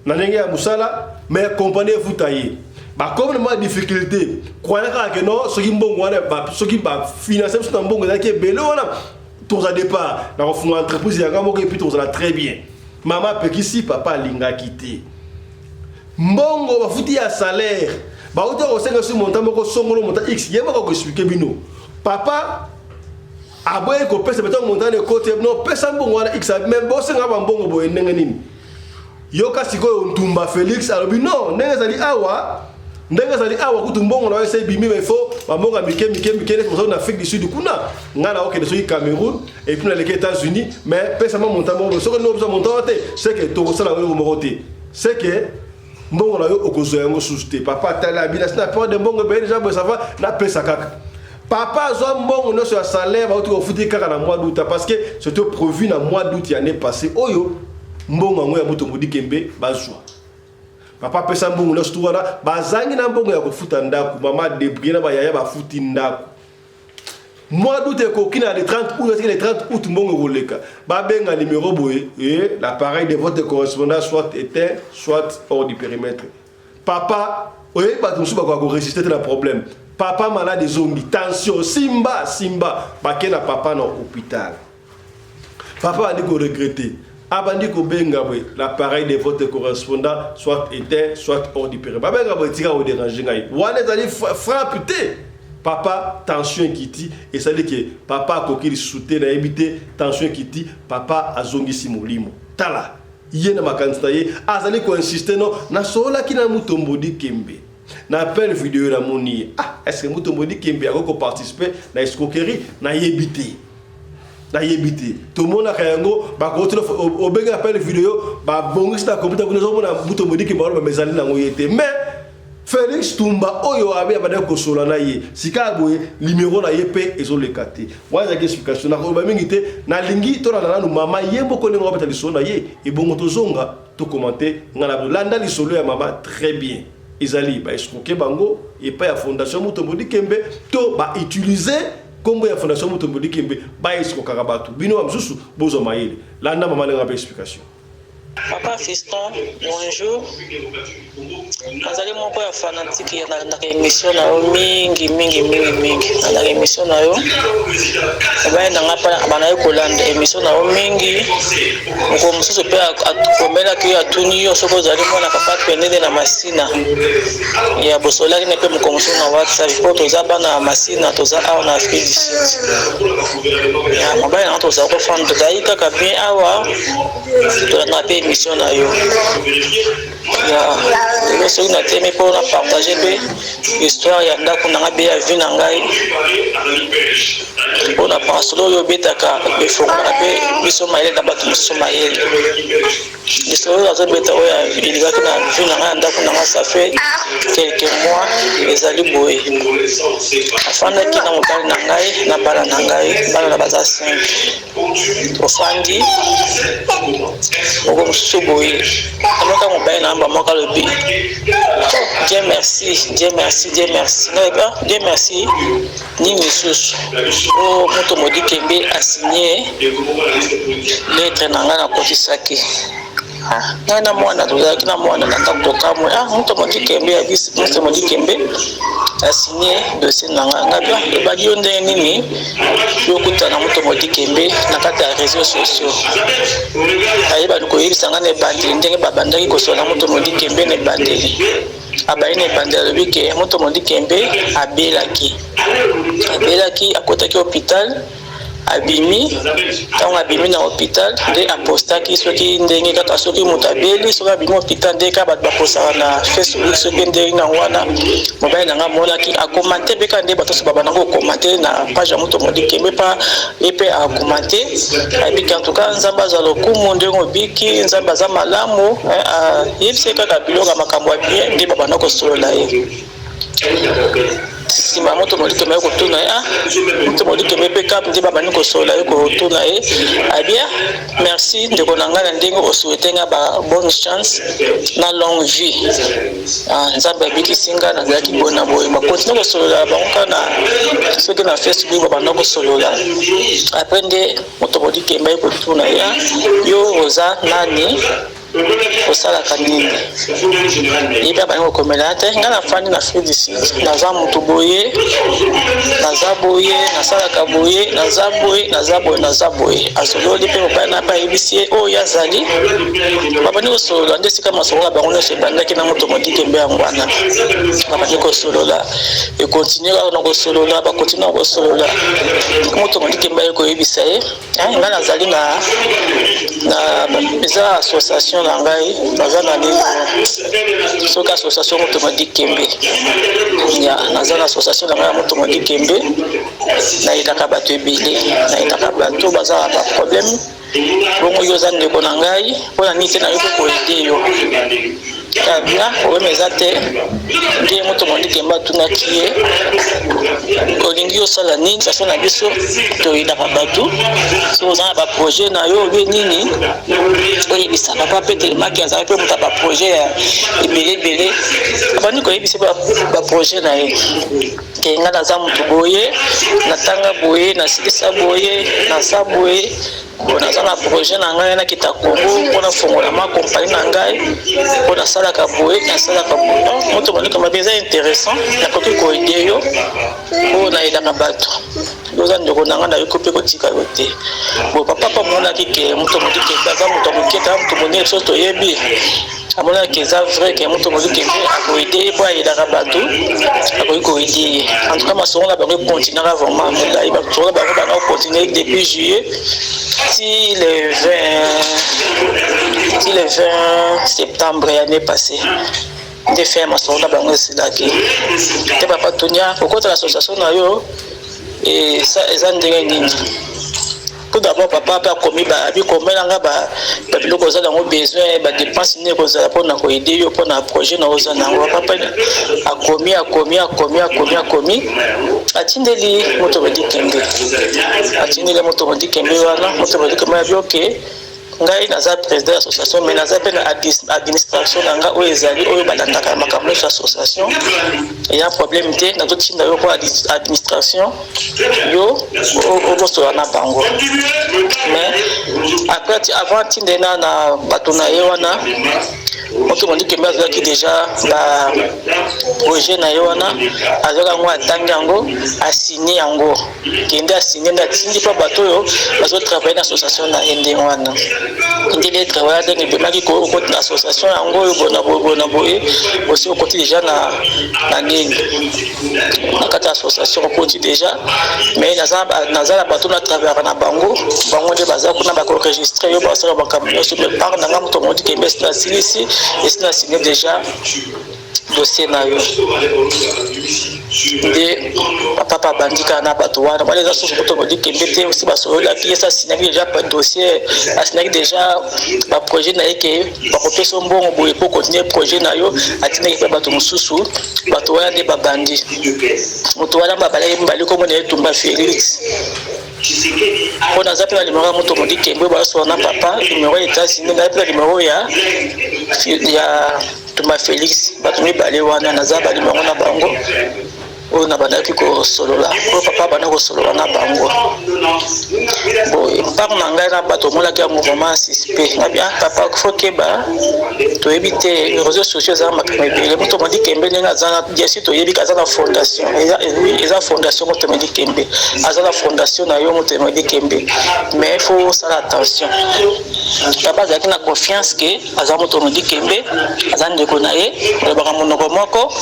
na ndenge ya musala mais compagnie futaye ba comme na difficulté croyant que non soki mbongo wana ba soki ba financer sur mbongo zaki belo wana tours à départ na refonga entreprise ya ngamo et puis tours la très bien maman pekisi papa linga quitter mbongo bafuti ya salaire ba uta ko senga su monta moko songolo monta x yema ko expliquer bino papa aboye ko pesa beton monta ne côté no pesa mbongo wana x même bo senga ba mbongo boye ndenge nini yoka sikoyo Ntumba Félix alobi non ndenge zali awa kutu mbongo na ese bimi mais faut ba mbongo mike na Afrique du Sud kuna ngana okende so Cameroun et puis na les États-Unis mais pesa monta moko so ko no monta c'est que to ko sala ngo moroté c'est que mbongo na yo okozo yango susute papa tala bina sina pas de mbongo be déjà ça va na pesa kaka papa zo mbongo no sur salaire ba uti ko futi kaka na mois d'août parce que c'était prévu na mois d'août l'année passée oyo mbongo ngo ya Mutombo Dikembe bazwa papa pesa mbongo no stuwana bazangi na mbongo ya kofuta ndako mama debrie na ba yaya ba futi ndako mois d'août ekokina le 30 août parce que le 30 août mbongo roleka ba benga numéro boye et l'appareil de votre correspondant soit éteint soit hors du périmètre papa oye ba tumsu ba ko résister na problème papa malade zombie tension simba ba kena papa na hôpital papa a dit ko regretter abandi ko benga boye l'appareil de votre correspondant soit éteint soit hors du périmètre ba benga boye tika o déranger ngai wana zali frappé papa tension kiti et ça dit que papa kokili soutien na éviter tension kiti papa azongisi molimo tala yena makanisa ye azali ko insister non na sola kina Mutombo Dikembe na appel vidéo na moni ah est-ce que Mutombo Dikembe a ko participer na escroquerie na yebité tout le monde a kayango ba ko tro obenga appel vidéo ba bongista computer ko zo mona Mutombo Dikembe ba mezali na ngoyete mais Félix Tumba oyo abi abada ko sola na ye sika boye numéro na ye pe ezo le kate wa za explication na ko ba mingi te na lingi to na nanu mama yembo ko lengo beta lisona ye e bongo to zonga to commenter ngala landa lisolo ya mama très bien ezali ba escroquer bango et pas ya fondation Mutombo Dikembe to ba utiliser comme ya fondation Mutombo Dikembe ba escroquer batu bino amsusu bozo mayele landa mama lenga ba explication. Papa Fiston, bonjour. Nazali moko ya fanatique na émission na yo mingi. Na émission na yo. Ba na ngapa bana ko landa émission na yo mingi. Ko mususu pe akomela ki atuni yo soko zali mona papa penede na masina. Ya bosola ne pe mo mususu na WhatsApp po toza bana masina toza awa na Afrique du Sud. Ya mabaya na toza ko fanda dai kaka bien awa. To na pe émission na yo. Ya so na teme pour na partager be histoire ya ndako na be ya vie na ngai. On a pensé yo betaka be fokana be biso maile na batu biso maile. Histoire ya zo beta oya iliga na vie na ngai ndako na ça fait quelques mois ezali boye. Afanda ki na mobali na ngai na bala na ngai bala na baza 5. Ofandi mususu boye amoka mobali na mboka lobi Dieu merci Dieu merci ni misusu o Mutombo Dikembe a signé lettre na ngana kotisaki na mwana tozalaki na mwana na toka mo Mutombo Dikembe ya bisi Mutombo Dikembe a signé dossier na ngana ba dionde nini yokuta na Mutombo Dikembe na kata ya réseaux sociaux ayeba ko yebisa ngana bandeli ndenge babandaki kosola Mutombo Dikembe ne bandeli abaine bandeli bike Mutombo Dikembe abelaki akotaki hôpital abimi tant abimi na hôpital de apostaki soki ndenge kaka soki mutabeli soki abimi hôpital de ka bat baposaka na Facebook soki ndenge na wana mobile na ngamo ki a commenter be ka nde batoso baba na ko commenter na page ya Mutombo Dikembe pa epe a commenter abi en tout cas nzamba za lokumu ndenge biki nzamba za malamu yebse kaka biloka makambo bien nde baba na ko solola ye sima Mutombo Dikembe ko tuna Mutombo Dikembe pe cap ndi baba ni ko sola ko tuna bien merci de konanga na ndenge o souhaiter nga ba bonne chance na longue vie nzamba biki singa na zaki bona boy ba continue ko solola ba nkana soki na Facebook baba na ko solola après nde Mutombo Dikembe ko tuna yo oza nani osala kanini iba ba ngo komelate ngana fani na Afrique du Sud naza mutu boye naza boye nasala ka boye naza boye azololi pe ba na pa ibisi o yazali baba ni ko solo ndesi kama solo ba ngo se bandaki na Mutombo Dikembe ngwana baba ni ko solo la et continuer na ko solo la ba continuer ko solo la Mutombo Dikembe ko ibisa ngana zali na eza association na ngai naza na soka association Mutombo Dikembe ya naza na association na ngai Mutombo Dikembe na itaka bato ebele na itaka bato baza ba problème bongo yo za ndeko na ngai pona nite na yo ko aider yo kabia problème ezate ndiye Mutombo Dikembe atunaki ye olingi osala nini façon na biso toyinaka bato so oza na baprojet na yo obe nini oyebisa papa pe telemaki azali mpe moto ya baprojet ya ebele abandi koyebisa baprojet na ye ke nga naza motu boye natanga boye nasilisa boye naza boye naza na projet na ngai nakita Congo mpona fongola ma compagnie na ngai mpo nasalaka boye Mutombo Dikembe eza intéressant nakoki koide yo mpo nayedaka bato oza ndeko na ngai nayoki mpe kotika yo te bo papa pa monaki ke Mutombo Dikembe aza moto akoketa moto monene biso toyebi amonaki eza vrai ke Mutombo Dikembe akoide ye mpo ayedaka bato akoki koide ye en tout cas masongo na bango ekontinuera vraiment molai basongo na bango bana okontinue depuis juillet si le 20 septembre l'année passée de faire ma sonde bango silaki te papa tonia kokota l'association na yo et ça eza ndenge nini tout d'abord papa a commis comme là ba biloko za dango besoin ba dépense ne ko za pour na ko aider yo pour na projet na oza na papa a commis atindeli moto ba dikembe atindeli moto ba dikembe wana moto ba dikembe bien OK ngai naza président de l'association mais naza pe na administration nanga oyo ezali oyo balandaka makambo ya association et un problème te na totinda yo kwa administration yo obosola na bango mais après avant tindena na bato na ye wana moto mondi kembe azalaki déjà ba projet na ye wana azalaka ngo atangi yango asigné yango kende asigné na tindi pa bato oyo bazotravaille na association na ende wana ndile travailler dans le bemaki ko côté association yango yo bona boye aussi au côté déjà na nini na kata association au côté déjà mais nazala bato na travailler na bango de baza kuna ba ko enregistrer yo ba ça ba kamyo sur le parc na ngamu moto kembe na silisi et c'est signé déjà dossier na yo de papa bandika na bato wana ba les associations moto modi kembe te aussi ba solo la pièce signé déjà pas dossier signé déjà ba projet na yeke ba ko pesa mbongo boye pour continuer projet na yo atina ke bato mususu bato wana de babandi moto wana ba balai mbali ko mona etumba Félix on a zappé le numéro moto modi kembe ba so na papa numéro États-Unis na pe numéro ya Tumba Félix bato mibale wana na zaba numéro na bango on a bandaki ko solola ko papa bana ko solola na bango boy par nanga na bato mola ka mouvement suspect na bien papa faut que ba to éviter les réseaux sociaux za makamebe moto modi kembe na zana diasi to yebi kaza na fondation eza fondation moto modi kembe aza la fondation na yo moto modi kembe mais il faut faire attention papa zaki na confiance que aza moto modi kembe aza ndeko na ye ba monoko moko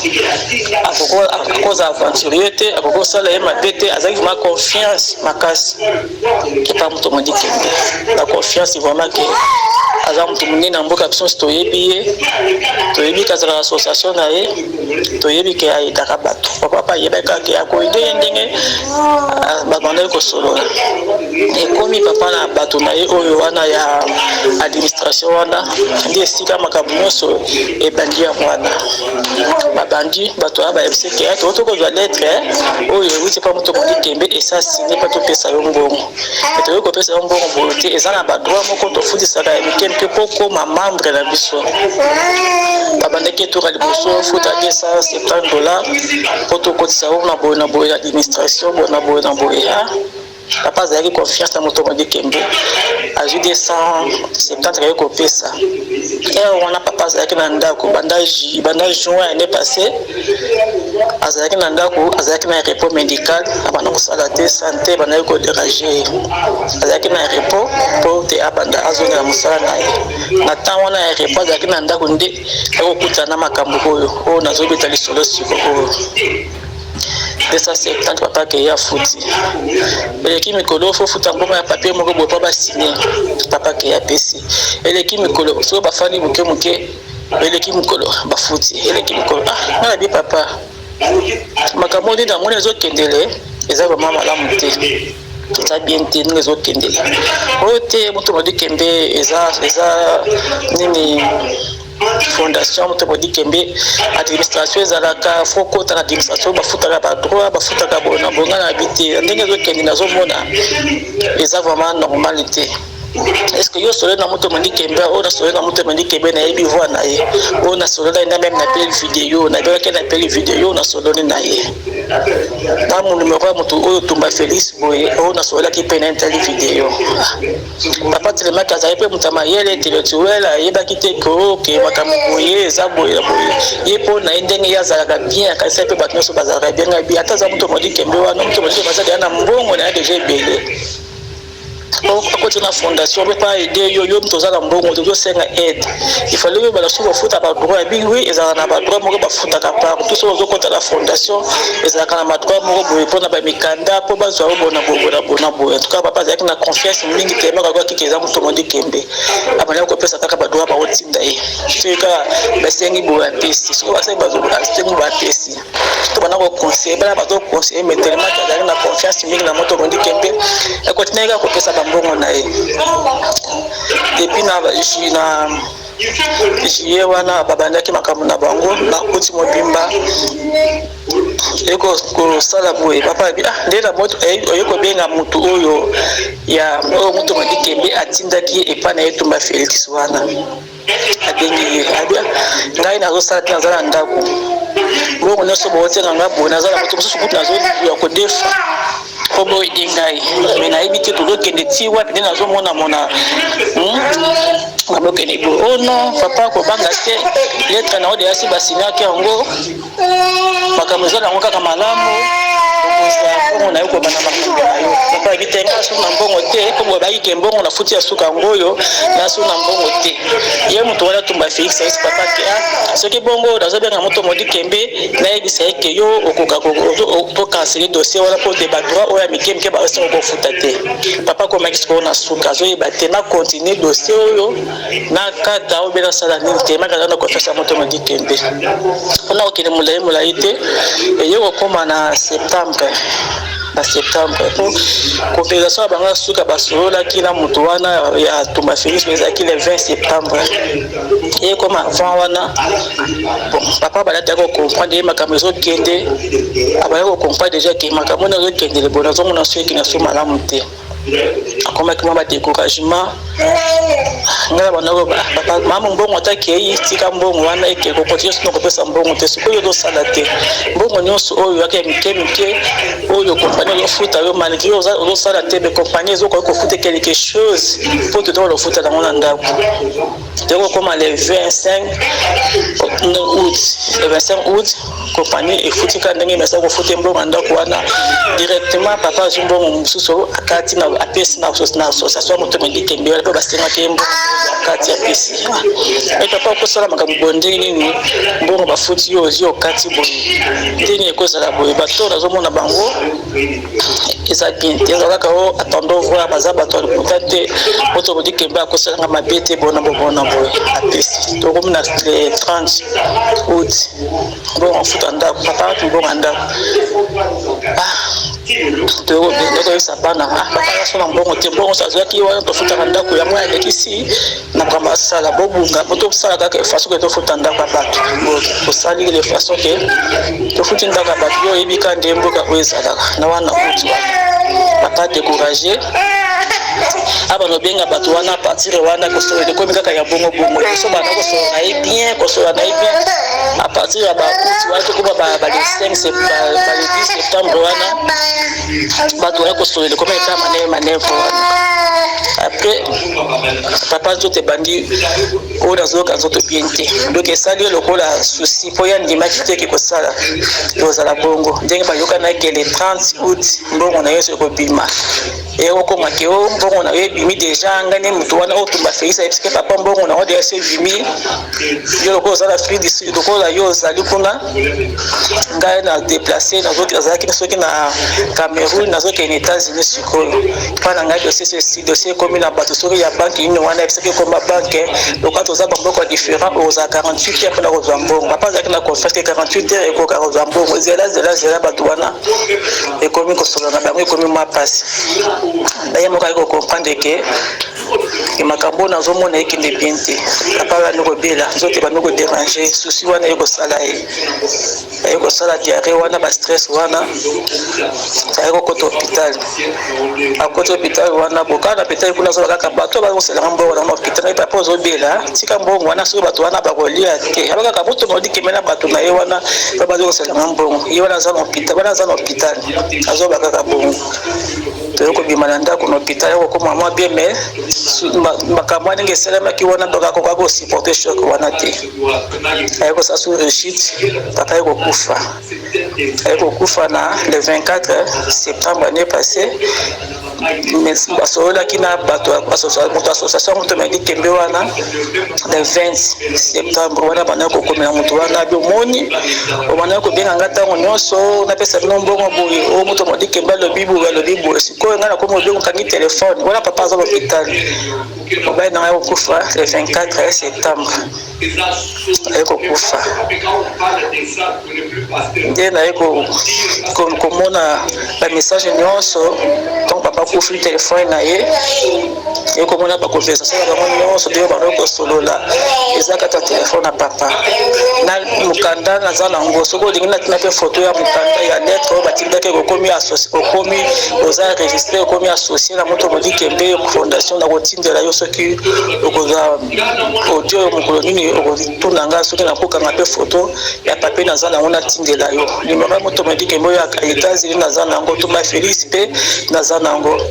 akoko aventurier te akoko sala ye mabete azaki ma confiance makasi ke pa moto modi kembe la confiance vraiment que aza moto munene na mboka biso toyebi kazala association na ye toyebi ke ayedaka bato papa ayebaka ke akoide ndenge babandaki kosolola ekomi papa na bato na ye oyo wana ya administration wana ndi esika makambo nyonso ebandi ya mwana babandi bato aya bayebisi ke ake otokozwa lettre oyo ewuti pa moto modi kembe esa signé pa topesa yo mbongo toyoki kopesa yo mbongo boyo te eza na badroit moko tofundisaka ya mike mpe po koma membre na biso babandaki etoka liboso futa $270 po tokotisa yo na boye na administration na boye papa azalaki confiance na moto modi kembe azwi 270 kayaki kopesa wana papa azalaki na ndako banda juin année passée azalaki na ndako azalaki na repos médical abanda kosala te santé bandaki kodérange azalaki na repos po te abanda azongela mosala na ye na temps wana ya repos azalaki na ndako nde akokutana na makambo oyo nazobeta lisolo siko oyo 270 papa ke ya futi eleki mikolo fo futa ngoma ya papier moko boye pa basigné papa ke ya pesi eleki mikolo so bafani muke eleki mikolo bafuti eleki mikolo na bi papa makambo ndi na mona ezokendele eza vraiment malamu te eza bien te ndenge ezokendele oyo te moto modi kembe eza nini fondation moto modi kembe administration ezalaka fo kota na administration bafutaka badroit bafutaka bona bonga na biti ndenge ezokende nazomona eza vraiment normalité. Est-ce que yo solo na moto modi kembe o na solo na moto modi kembe na yebi voix na ye o na solo na même na peli vidéo na beka na peli vidéo na solo na ye na mon numéro moto o Tumba Félix boye o na solo ki pe na tele vidéo papa tellement kaza pe mutama yele intellectuel yeba kite ko ke makambo boye za boye ye po na ndenge ya zalaka bien kasi pe batno so bazalaka bien bien ata za moto modi kembe wa moto modi bazali na mbongo na déjà belé. Côté la fondation, on ne peut pas aider yo mtozala mbongo to senga aide. Il fallait que bala suba futa ba droit bi oui ezala na ba droit moko ba futa ka part tout so côté la fondation ezala kana ma droit moko boye pona ba mikanda po ba zwa bona boye en tout cas papa avec na confiance mingi tellement kwa kikeza mtu modi kembe abana ko pesa taka ba droit ba otinda e sika ba sengi bo ya pesi so ba sai ba zo ba sengi ba pesi to bana ko conseiller bana ba to conseiller mais tellement que na confiance mingi na mtu modi kembe e continue ka ko pesa bambongo na ye depuis na jiye wana babandaki makambo na bango na kuti mobimba eko kosala boye papa bi nde na moto oyekobenga mutu oyo ya mutu Madikembe atindaki epa na ye Tumba Félix wana abengi ye abia ngai nazosala te nazala ndako bongo nyonso botenga nga boye nazala moto mosusu kutu nazoya kodefa kobo ingai me nayebi te tozokende ti wapi nde nazomona mona nabokende boye oh non papa kobanga te lettre na ode yasi basinyaki yango makambo eza nango kaka malamu mbongo na yo kobanda makambo na yo papa ebitenga asu na mbongo te kombo bayike mbongo na futi ya suka ngoyo na asu na mbongo te ye moto wana Tumba Félix ayesi papa ke soki bongo nazobenga moto Madikembe nayebisa eke yo okoka tokansele dossier wana mpo debatura oyo ya mike baosi kofuta te papa komaki sikoyo na suka azoyeba te na continue dossier oyo na kata obela sala nini te makaka na confiance ya moto Madikembe mpona kokende molai te eye kokoma na septembre conférence ya bango suka basololaki na moto wana ya Tumba Félix ezalaki le 20 septembre ye koma avant wana bon papa balati kokomprendre ye makambo ezokende abaya kokomprendre déjà ke makambo na ezokendele bona azomona soki na so malamu te akomaki mwa badécouragement ngai banako papa mama mbongo ataki eyi tika mbongo wana eke kokontinue sino kopesa mbongo te sikoyo tozosala te mbongo nyonso oyo yake mike oyo kompani ozofuta yo malgré ozosala te me kompani ezokoki kofuta quelque chose mpo totoka lofuta nango na ndako ekokoma le 25 août kompani efutika ndenge mesa kofuta mbongo na ndako wana directement papa azwi mbongo mosusu akati na apesi na association ya moto Madikembe wala mpe basengaki mbongo akati apesi papa okosala makambo boye ndenge nini mbongo bafuti yo ozwi okati boye ndenge ekozala boye bato nazomona bango eza bien te eza kaka o attendons voir baza bato ya lokuta te moto Madikembe akosalanga mabe te bona boye apesi tokomi na 30 août mbongo afuta ndako papa mbongo ya ndako tokoyesa bana papa asona mbongo te mbongo azwaki wana tofutaka ndako yango alekisi na makambo asala bobunga po tosala kaka façon ke tofuta ndako ya bato tosali le façon ke tofuti ndako ya bato yo oyebi ka nde mboka oyo ezalaka na wana uti wana papa découragé abano benga bato wana a partir wana kosola ekomi kaka ya bongo so bana kosola na ye bien à partir ya bakuti wana tokoma ba le 5 septembre wana bato wana kosola ekomi eka manevre wana après papa nzoto ebandi oyo nazoyoka nzoto bien te donc esali yo lokola souci mpo ya ndimaki te eke kosala tozala bongo ndenge bayokanaki le 30 août mbongo na yo so ekobima ekokomaki o mbongo na yo ebimi deja ngani moto wana oyo Tumba Félix ayebisike papa mbongo na yo deja so ebimi yo lokola ozala Afrique du Sud lokola yo ozali kuna ngai na déplace nazalaki soki na Cameroun nazokende États-Unis sikoyo mpa na ngai dossier ekomi na bato soki ya banke ino wana yebisaki ekoma banke lokola toza bamboko ya différent ozala 48 heures mpona kozwa mbongo papa azalaki na confiance ke 48 heures ekoka kozwa mbongo zela bato wana ekomi kosola na bango ekomi mwa pasi daye moko ayeki kokomprendre ke makambo nazomona ekende bien te papa bani kobela nzoto bani koderange susi wana ekosala ye ekosala diare wana bastress wana ayeki kokota hôpital akota hôpital wana boka na hôpital kuna azoba kaka bato bakoselanga mbongo na hôpital papa ozobela tika mbongo wana soki bato wana bakolia te aba kaka moto Madikembe na bato na ye wana bazokoselanga mbongo ye wana aza na hôpital azoba kaka bongo toyokobima na ndako na hôpital yokokoma mwa bien mais makambo ndenge esalemaki wana donc akoka kosupporte choc wana te ayekosala sur rechute papa ayekokufa na le 24 septembre année passée basololaki na bato moto association moto Madikembe wana le 20 septembre wana bandaki kokomela moto wana biomoni obandaki kobenga nga ntango nyonso napesa bino mbongo boye o moto Madikembe alobi boye sikoyo ngai nakomi obengo kangi telefone wana papa aza na hôpital mobali na ngai kokufa le 24 septembre aye kokufa nde naye komona bamessage nyonso donc papa kufi telefone na ye ye komona baconversation na bango nyonso nde bando kosolola eza kata telefone na papa na mokanda naza nango soki olingi natina mpe foto ya mokanda ya lettre oyo batindaki okomi oza registre okomi associe na moto modi kembe fondation na kotindela yo soki okoza audio mokolo nini okotuna nga soki nakokanga mpe foto ya papier naza nango natindela yo nimero ya moto modi kembe oyo ya États-Unis naza nango tuma Félix mpe naza nango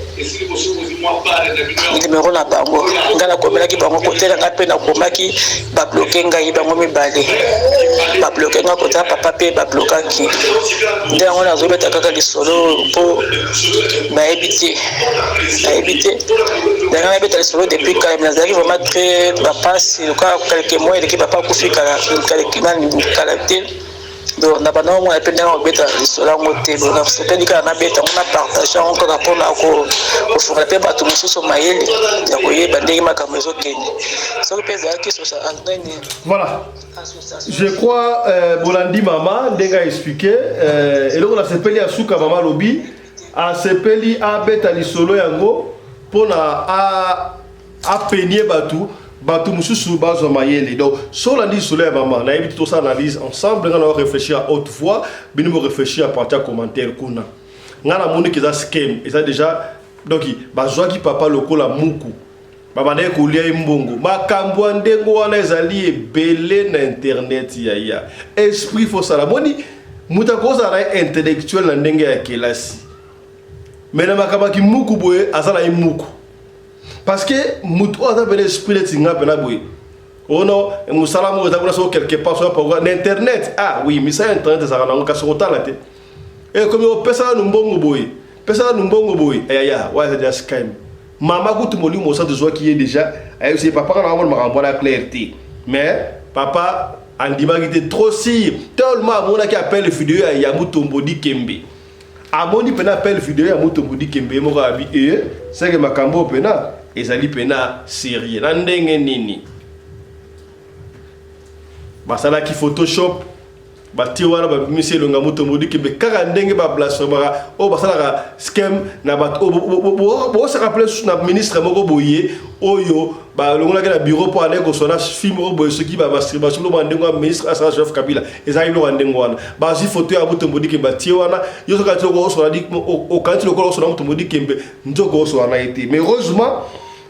nimero na bango nga nakomelaki bango kotela nga mpe nakomaki babloke ngai bango mibale babloke nga kota papa mpe bablokaki nde yango nazobeta kaka lisolo mpo nayebi te ndenge nayebeta lisolo depuis kala nazalaki vraiment très bapasi loka quelque mois eleki papa akufi kala te donc na bana mwana mpe ndenge kobeta lisolo yango te nasepeli kaka nabeta yango na partage yango kaka mpona kofungola mpe bato mosusu mayele ya koyeba ndenge makambo ezokende soki mpe ezalaki nini. Voilà. Je crois Bolandi Mama ndenga expliqué eloko nasepeli ya suka mama lobi asepeli abeta lisolo yango pona a peigner batu mususu bazo mayele. Donc sur la lisolo ya mama na yebi tout ça analyse ensemble on va réfléchir à haute voix bino réfléchir à partir commentaire kuna ngana moni kiza scheme et ça déjà donc bazwaki papa lokola muku babane kolia mbongo makambo ndengo wana ezali ebele na internet ya esprit faut ça la moni mutakoza na intellectuel na ndenge ya kelasi mais na makambo ki muku boye azala imuku parce que mutu aza bel esprit tinga pena boye ono musala mo za kuna so quelque part sur internet ah oui mais ça internet ça na ka so tala te et comme on pesa no mbongo boye ya wa za just scam mama kutu moli mo sa de zo qui est déjà ayo c'est papa na mo makambo la clarté mais papa andima qui était trop si tellement mon qui appelle vidéo ya Mutombodi Kembe amoni pena appelle vidéo ya Mutombodi Kembe mo rabi c'est que makambo pena ezali pena sérieux na ndenge nini basala ki photoshop bati wana ba monsieur longa Mutombodi Kembe kaka ndenge ba blasphème o basala scam na bat bo se rappeler na ministre moko boye oyo ba longa na bureau pour aller ko sona film o boye ce qui ba masturbation lo mandengo ministre asa chef Kabila ezali lo mandengo wana ba si photo ya Mutombodi Kembe bati wana yo soka toko sona di o kanti lokolo sona Mutombodi Kembe njoko sona été mais heureusement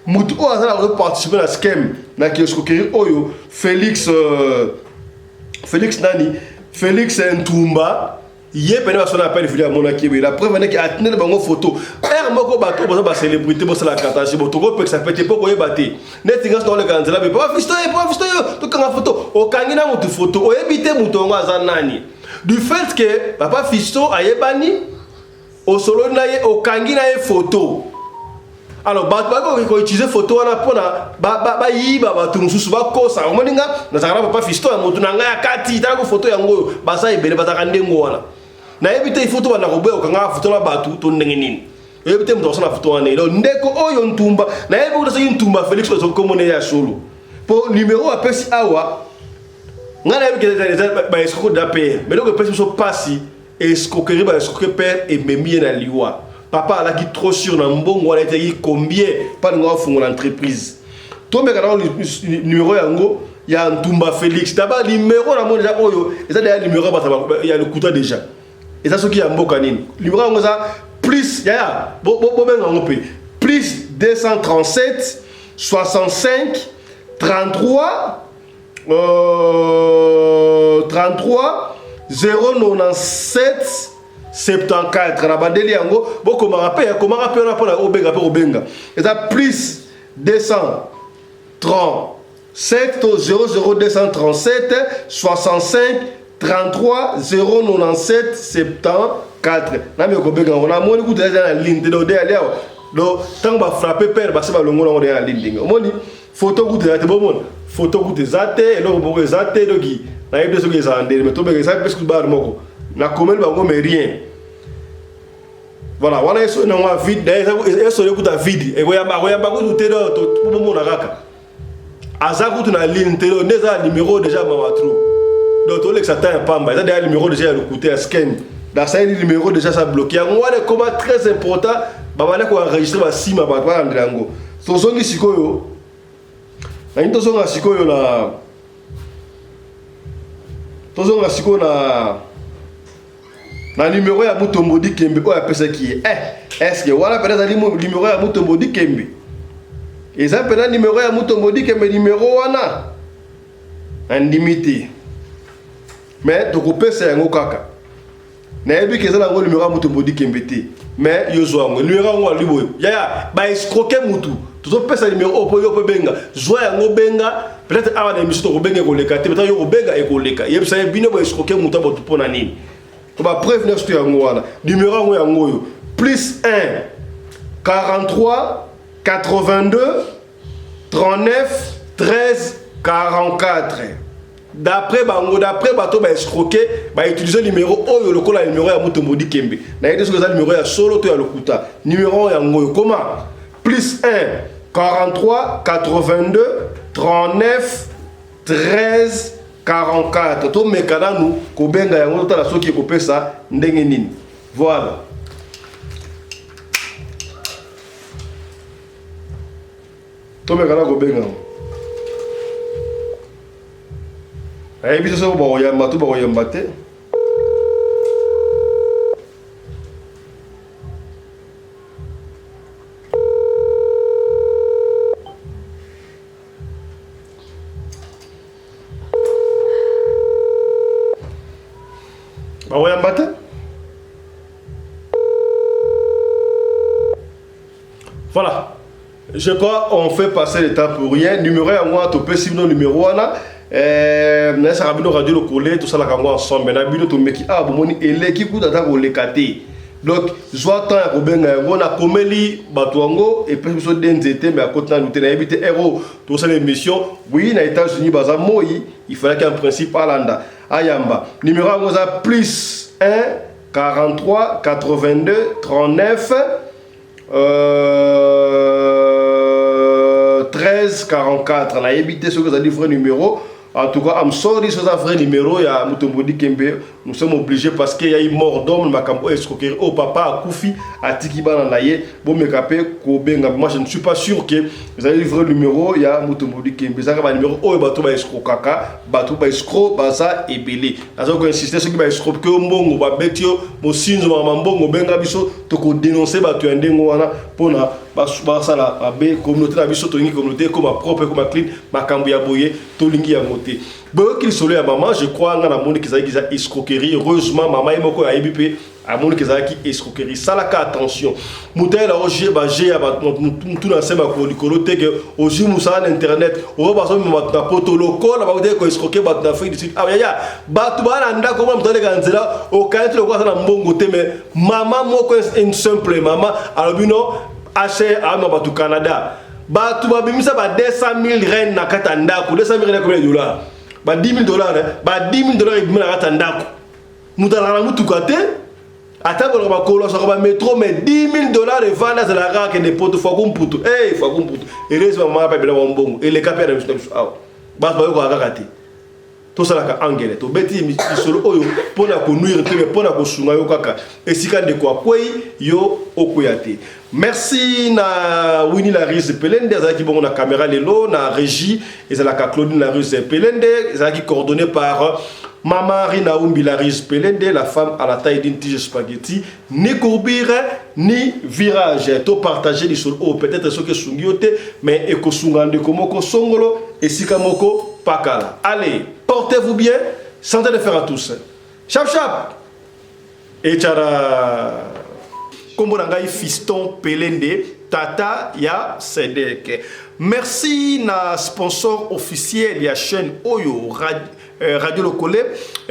mutu o azala participer na scam na kioscoquerie oyo Félix Ntumba yé pene ba sona appel vidéo mona kibe la preuve est que atene bango photo er moko bato ba célébrité bo la catastrophe bo toko pe ça peut être poko yebate netinga so le kanzela be pas fisto to kanga photo o kangina mutu photo o ebite mutu ngo azanani du fait que papa fisto ayebani o solo na ye o kangina ye photo. Alors bato ko utiliser photo wana pona ba yiba bato mususu ba kosa omoninga na zakara papa fisto ya mutu nanga ya kati ta ko photo yango ba sa ibele ba ta kandengo wana na ebite photo wana ko boyo kanga photo la bato to ndenge nini ebite mutu osana photo wana ilo ndeko oyo Ntumba na ebi ko sa Ntumba Félix ko komone ya solo po numéro a pesi awa ngana ebi ke ba escroc d'APR mais donc pesi so pasi escroquerie ba escroquer père et memie na liwa. Papa a qui trop sûr dans mbongo wala été combien pas nous avons l'entreprise. Toi mais quand numéro yango ya Ntumba Félix d'abord numéro na mo déjà oyo et ça derrière numéro il y a le couteau déjà. Et ça ce qui a mboka nini. Numéro yango ça plus ya bo benga ngo pe plus 237 65 33 097 74 na bandeli yango boko marape comment rappeler pour la obenga et ça plus 237 00237 65 33 097 74 na me ko benga on a moni ku déjà na ligne de do aller do tant ba frapper père ba se ba longo longo na ligne moni photo ku de bo mon photo ku de zate et lo bo zate do gi na yebe so ke za ndele mais to be ça parce que ba moko na komel bango mais rien. Voilà, voilà eso na wa vide, eso le kuta vide. E goya ba ko tero pour mon araka azaku tu na ligne télé neza numéro déjà mamatro donc tout ça t'a un pamba ça déjà numéro déjà le côté à scan dans ça numéro déjà ça bloqué moi les combat très important baba ko enregistrer ba sima ba kwa ndango tozongi sikoyo na into zonga sikoyo na tozonga sikoyo na numéro ya Mutombodi Kembe o ya pesa qui est-ce que voilà peut-être numéro ya Mutombodi Kembe et ça peut-être numéro ya Mutombodi Kembe numéro wana indimité mais to ko pesa yango kaka na ebi ke zala ngo numéro ya Mutombodi Kembe te mais yo zo ngo numéro ngo liboyo ya ba escroquer mutu to pesa numéro opo yo benga zo yango benga peut-être avant l'émission to benga ko leka te peut-être yo benga e ko leka yebisa bino ba escroquer mutu ba to pona nini. On va prévenir ce numéro plus 1 43 82 39 13 44. D'après bateau va escroquer, va utiliser le numéro le numéro à Mutombodi Kembe. Na yede ce que ça numéro à solo to ya lokuta. Numéro ya ngoyo comment? Plus 1 43 82 39 13 44 to mekana nous ko benga yango tala soki ko pesa ndenge nini voilà to mekana ko benga ay biso so ba oyamba to ba oyamba te voilà, je crois on fait passer le temps pour rien. Numéro à moi, tu peux suivre numéro là. Ça rabino radio le coller tout ça la kango ensemble. Na bino to meki ah bomoni ele ki ku tata ko lekate. Donc soit temps ya kobenga yango na komeli batuango et puis so denzete mais à côté na luté na éviter héros tout ça l'émission. Oui, na États-Unis baza moi, il fallait qu'un principe alanda. Ayamba. Numéro à moi plus 1 43 82 39 13 44. On a évité ce que ça dit vrai numéro. En tout cas, I'm sorry, c'est un vrai numéro. Il y a Mutombodi Kembe. Nous sommes obligés parce qu'il y a eu mort d'homme. Makambo escroquerie. Oh papa, Koufi, à Tikiba Nanaye. Bon, me capé, Kobenga. Moi, je ne suis pas sûr que vous avez le vrai numéro. Il y a Mutombodi Kembe. Ça va numéro. Oh, bateau va escroquaka. Bateau va escroc. Baza et belé. Là, on insiste sur qui va escroquer au mbongo. Ba betio. Mo sinzo mamambongo. Benga biso. Toko dénoncer bateau yandengo wana. Pona. Basa la abe communauté la biso tolingi communauté comme ma propre comme ma clean makambo ya boye tolingi ya moté bo qu'il solo ya maman je crois nga na moni ki za escroquerie heureusement maman e moko ya IBP a moni ki za ki escroquerie salaka attention mutai la oje ba je ya ba tout na sema ko likolo te que oji musa na internet o ba so ma na poto loko la ba de ko escroquer ba na fait ici ah ya ba tu ba na nda ko ma mtale kanzela o kanti loko na mbongo te mais maman moko une simple maman alobino acheter à Mabatu Canada. Bah tu vas bimisa ba 200 000 reines na katanda ku 200 000 reines combien de dollars? Bah 10 000 dollars bah 10 000 dollars ibima na katanda ku. Mutala na mutu kate. Ata ko ba kolo so ba métro mais 10 000 dollars et vendre à la rake de poto fagum putu. Eh fagum putu. Et reste maman pa bela mbongo. Et les capés na biso ah. Bah ba ko akakati. Tout ça là angele to beti misolo oyo pona ko nuire te pona ko sunga yo kaka esika de kwa kwei yo okoyate. Merci na Winnie Laris Pelende azaki bongo na caméra lelo na régie ezalaka Claudine Laris Pelende ezalaki coordonné par Maman Rina Umbi Laris Pelende, la femme à la taille d'une tige spaghetti, ni courbure ni virage. To partager les choses peut-être ce que sungiote mais eko sungande komoko songolo et sikamoko pakala. Allez, portez-vous bien, santé de faire à tous. Chap chap. Et tchara. Kombo nangai fiston Pelende, tata ya Sedek. Merci na sponsor officiel ya chaîne Oyo Radio Lokole.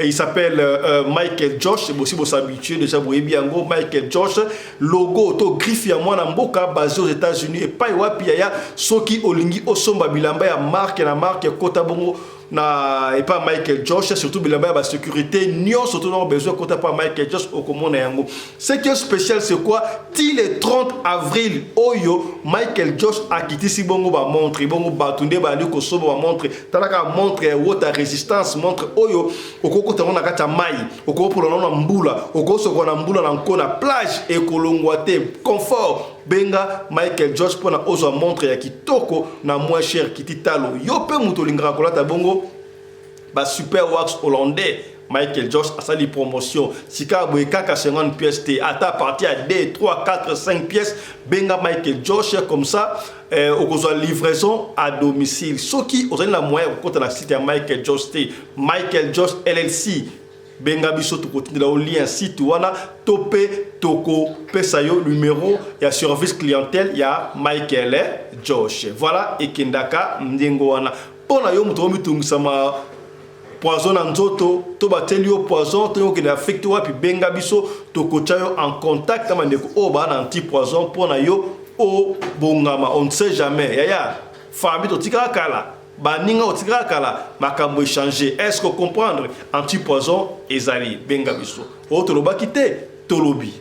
Il s'appelle Michael Josh. C'est aussi pour s'habituer déjà vous bien Michael Josh. Logo to griffe ya mwana mboka basé aux États-Unis et pas wapi ya soki olingi osomba bilamba ya marque na marque kota bongo na et pas Michael Josh surtout bilamba ba sécurité nyon surtout non besoin côté pas Michael Josh au komona yango. Ce qui est spécial c'est quoi? Til le 30 avril oyo Michael Josh a quitté si bongo ba montre bongo batunde ba liko sobo ba montre talaka montre haute résistance montre oyo okoko tona kata mai okoko pour na mbula okoko soko na mbula na nkona plage et kolongwate confort benga Michael Josh pona ozo montre ya kitoko na moins cher kititalo yo pe muto lingara kolata bongo ba super wax hollandais Michael Josh a sali promotion sika boye kaka 50 pièces te ata parti à 2 3 4 5 pièces benga Michael Josh comme ça okozwa livraison à domicile soki ozali na moyen kokota na site ya Michael Josh te Michael Josh LLC benga biso to continuer au lien site wana topé toko pesa yo numéro ya service clientèle ya Michael Josh voilà ekendaka ndingo wana pona yo muto mitungisa ma poison en nzoto to bateli yo poison to yo ke affecte wapi benga biso toko chayo en contact kama ndeko o ba na anti poison pona yo o bongama on ne sait jamais yaya famille to tika kala baninga otika kala makambo échanger est-ce que comprendre anti poison ezali benga biso o to lobaki te tolobi